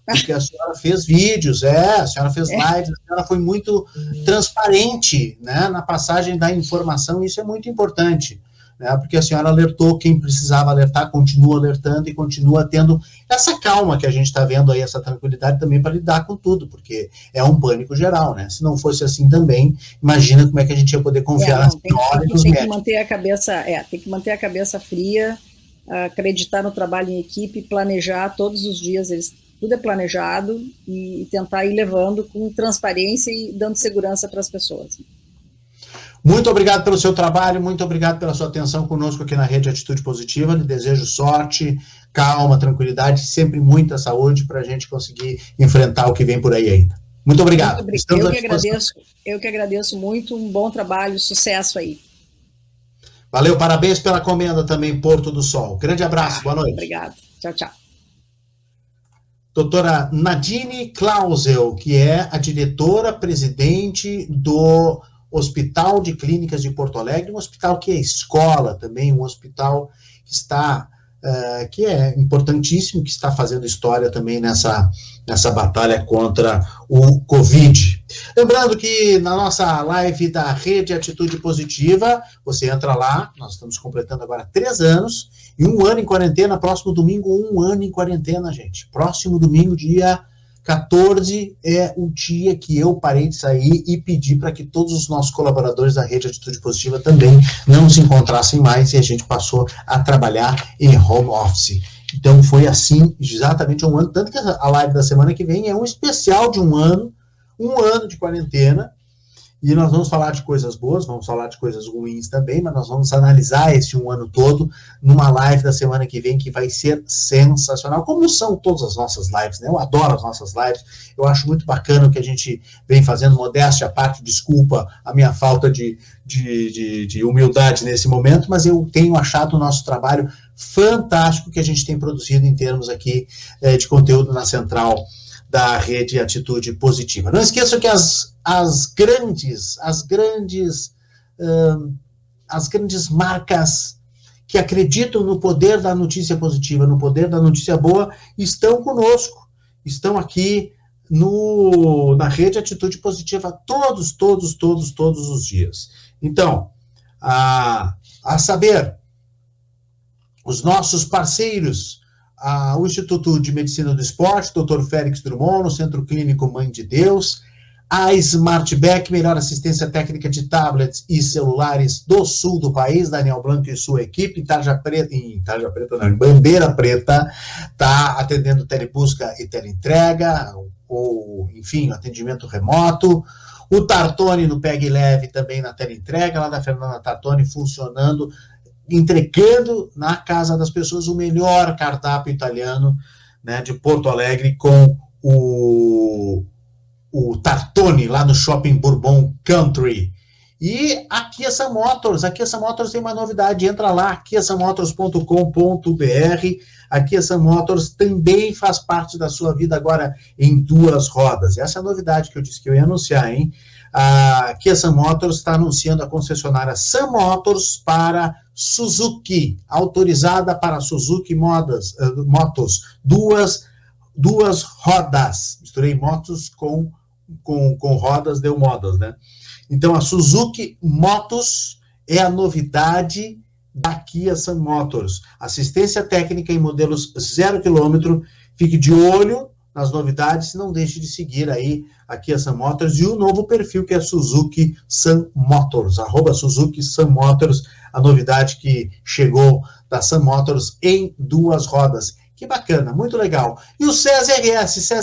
porque a senhora fez vídeos, a senhora fez lives, a senhora foi muito transparente, né, na passagem da informação, e isso é muito importante. né, porque a senhora alertou quem precisava alertar, continua alertando e continua tendo essa calma que a gente está vendo aí, essa tranquilidade também para lidar com tudo, porque é um pânico geral, né? Se não fosse assim também, imagina como é que a gente ia poder confiar na senhora e nos médicos. Tem que manter a cabeça fria, acreditar no trabalho em equipe, planejar todos os dias, tudo é planejado e tentar ir levando com transparência e dando segurança para as pessoas. Muito obrigado pelo seu trabalho, muito obrigado pela sua atenção conosco aqui na Rede Atitude Positiva. Lhe desejo sorte, calma, tranquilidade, sempre muita saúde para a gente conseguir enfrentar o que vem por aí ainda. Muito obrigado. Eu que agradeço muito, um bom trabalho, sucesso aí. Valeu, parabéns pela comenda também, Porto do Sol. Grande abraço, boa noite. Obrigado, tchau, tchau. Doutora Nadine Clausel, que é a diretora-presidente do Hospital de Clínicas de Porto Alegre, um hospital que é escola também, um hospital que está, que é importantíssimo, que está fazendo história também nessa batalha contra o Covid. Lembrando que na nossa live da Rede Atitude Positiva, você entra lá, nós estamos completando agora 3 anos, e 1 ano em quarentena, próximo domingo, 1 ano em quarentena, gente. Próximo domingo, dia 14 é o dia que eu parei de sair e pedi para que todos os nossos colaboradores da Rede Atitude Positiva também não se encontrassem mais e a gente passou a trabalhar em home office. Então foi assim, exatamente 1 ano, tanto que a live da semana que vem é um especial de 1 ano de quarentena, e nós vamos falar de coisas boas, vamos falar de coisas ruins também, mas nós vamos analisar esse 1 ano todo numa live da semana que vem, que vai ser sensacional, como são todas as nossas lives, né? Eu adoro as nossas lives, eu acho muito bacana o que a gente vem fazendo, modéstia à parte, desculpa a minha falta de humildade nesse momento, mas eu tenho achado o nosso trabalho fantástico que a gente tem produzido em termos aqui de conteúdo na central da Rede Atitude Positiva. Não esqueça que as grandes marcas que acreditam no poder da notícia positiva, no poder da notícia boa, estão conosco, estão aqui na Rede Atitude Positiva todos os dias. Então, a saber, os nossos parceiros, o Instituto de Medicina do Esporte, Dr. Félix Drummond, no Centro Clínico Mãe de Deus, a Smartback, melhor assistência técnica de tablets e celulares do sul do país, Daniel Blanco e sua equipe, em Bandeira Preta, está atendendo telebusca e teleentrega, ou, enfim, atendimento remoto. O Tartone no Peg Leve também na teleentrega, lá da Fernanda Tartone funcionando, entregando na casa das pessoas o melhor cardápio italiano, né, de Porto Alegre, com o Tartone, lá no Shopping Bourbon Country. E a Kia Sun Motors tem uma novidade, entra lá, kiasunmotors.com.br. A Kia Sun Motors também faz parte da sua vida agora em 2 rodas. Essa é a novidade que eu disse que eu ia anunciar, hein? A Kia Sun Motors está anunciando a concessionária Sun Motors para Suzuki, autorizada para Suzuki motos, 2 rodas. Misturei motos com rodas, deu modas, né? Então, a Suzuki Motos é a novidade da Kia Sun Motors. Assistência técnica em modelos 0 km. Fique de olho nas novidades, não deixe de seguir aí a Kia Sun Motors e o novo perfil que é Suzuki Sun Motors, @Suzuki Sun Motors, a novidade que chegou da Sun Motors em 2 rodas. Que bacana, muito legal. E o SESI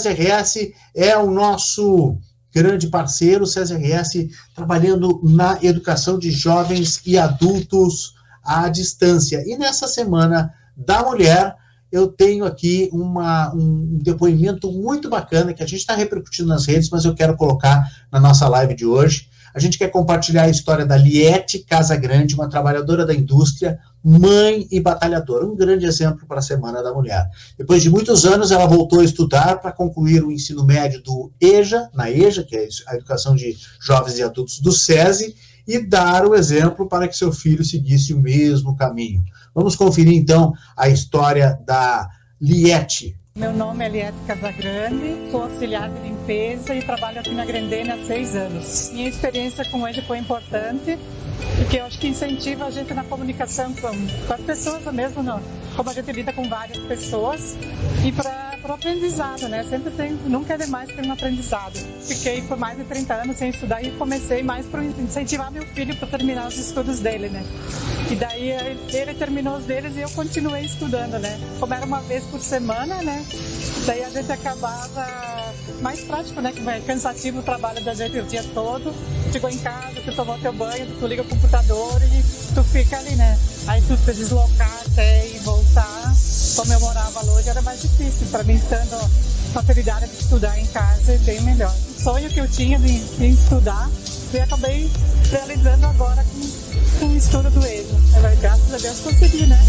RS é o nosso grande parceiro, o SESI RS, trabalhando na educação de jovens e adultos à distância. E nessa Semana da Mulher, eu tenho aqui um depoimento muito bacana que a gente está repercutindo nas redes, mas eu quero colocar na nossa live de hoje. A gente quer compartilhar a história da Liette Casagrande, uma trabalhadora da indústria, mãe e batalhadora, um grande exemplo para a Semana da Mulher. Depois de muitos anos, ela voltou a estudar para concluir o ensino médio do EJA, na EJA, que é a Educação de Jovens e Adultos do SESI, e dar o exemplo para que seu filho seguisse o mesmo caminho. Vamos conferir, então, a história da Liette. Meu nome é Eliette Casagrande, sou auxiliar de limpeza e trabalho aqui na Grendene há 6 anos. Minha experiência com ele foi importante, porque eu acho que incentiva a gente na comunicação com as pessoas mesmo, como a gente lida com várias pessoas, e para o aprendizado, né? Nunca é demais ter um aprendizado. Fiquei por mais de 30 anos sem estudar e comecei mais para incentivar meu filho para terminar os estudos dele, né? E daí ele terminou os deles e eu continuei estudando, né? Como era uma vez por semana, né? Daí a gente acabava mais prático, né? Que é cansativo o trabalho da gente o dia todo. Chegou em casa, tu tomou teu banho, tu liga o computador e tu fica ali, né? Aí tu te deslocar até e voltar. Como eu morava longe, era mais difícil. Para mim, tendo facilidade de estudar em casa, é bem melhor. O sonho que eu tinha de estudar, eu acabei realizando agora com o estudo do EJA. Graças a Deus consegui, né?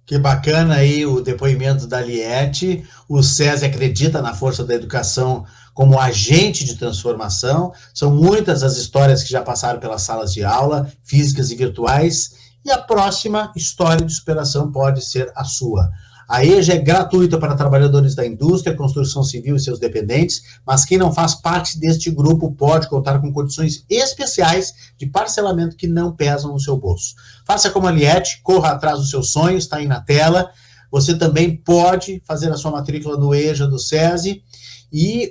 Que bacana aí o depoimento da Eliette. O SESI acredita na força da educação como agente de transformação. São muitas as histórias que já passaram pelas salas de aula, físicas e virtuais, e a próxima história de superação pode ser a sua. A EJA é gratuita para trabalhadores da indústria, construção civil e seus dependentes, mas quem não faz parte deste grupo pode contar com condições especiais de parcelamento que não pesam no seu bolso. Faça como a Eliette, corra atrás dos seus sonhos, está aí na tela. Você também pode fazer a sua matrícula no EJA do SESI,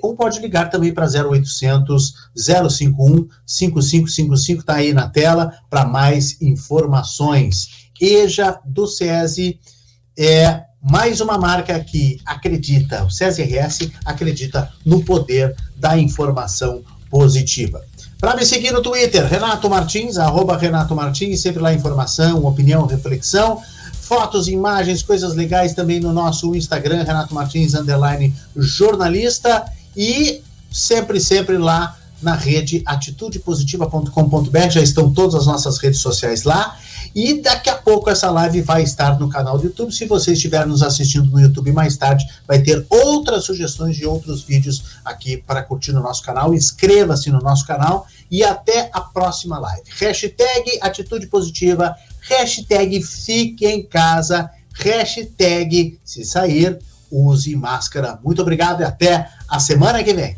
ou pode ligar também para 0800 051 5555, está aí na tela para mais informações. EJA do SESI é mais uma marca que acredita, o SESI RS acredita no poder da informação positiva. Para me seguir no Twitter, Renato Martins, @Renato Martins, sempre lá informação, opinião, reflexão, fotos, imagens, coisas legais também no nosso Instagram, Renato Martins, _jornalista, e sempre lá na rede atitudepositiva.com.br, já estão todas as nossas redes sociais lá, e daqui a pouco essa live vai estar no canal do YouTube. Se você estiver nos assistindo no YouTube mais tarde, vai ter outras sugestões de outros vídeos aqui para curtir no nosso canal. Inscreva-se no nosso canal e até a próxima live. Hashtag Atitude Positiva, hashtag Fique em Casa, hashtag se sair, use máscara. Muito obrigado e até a semana que vem.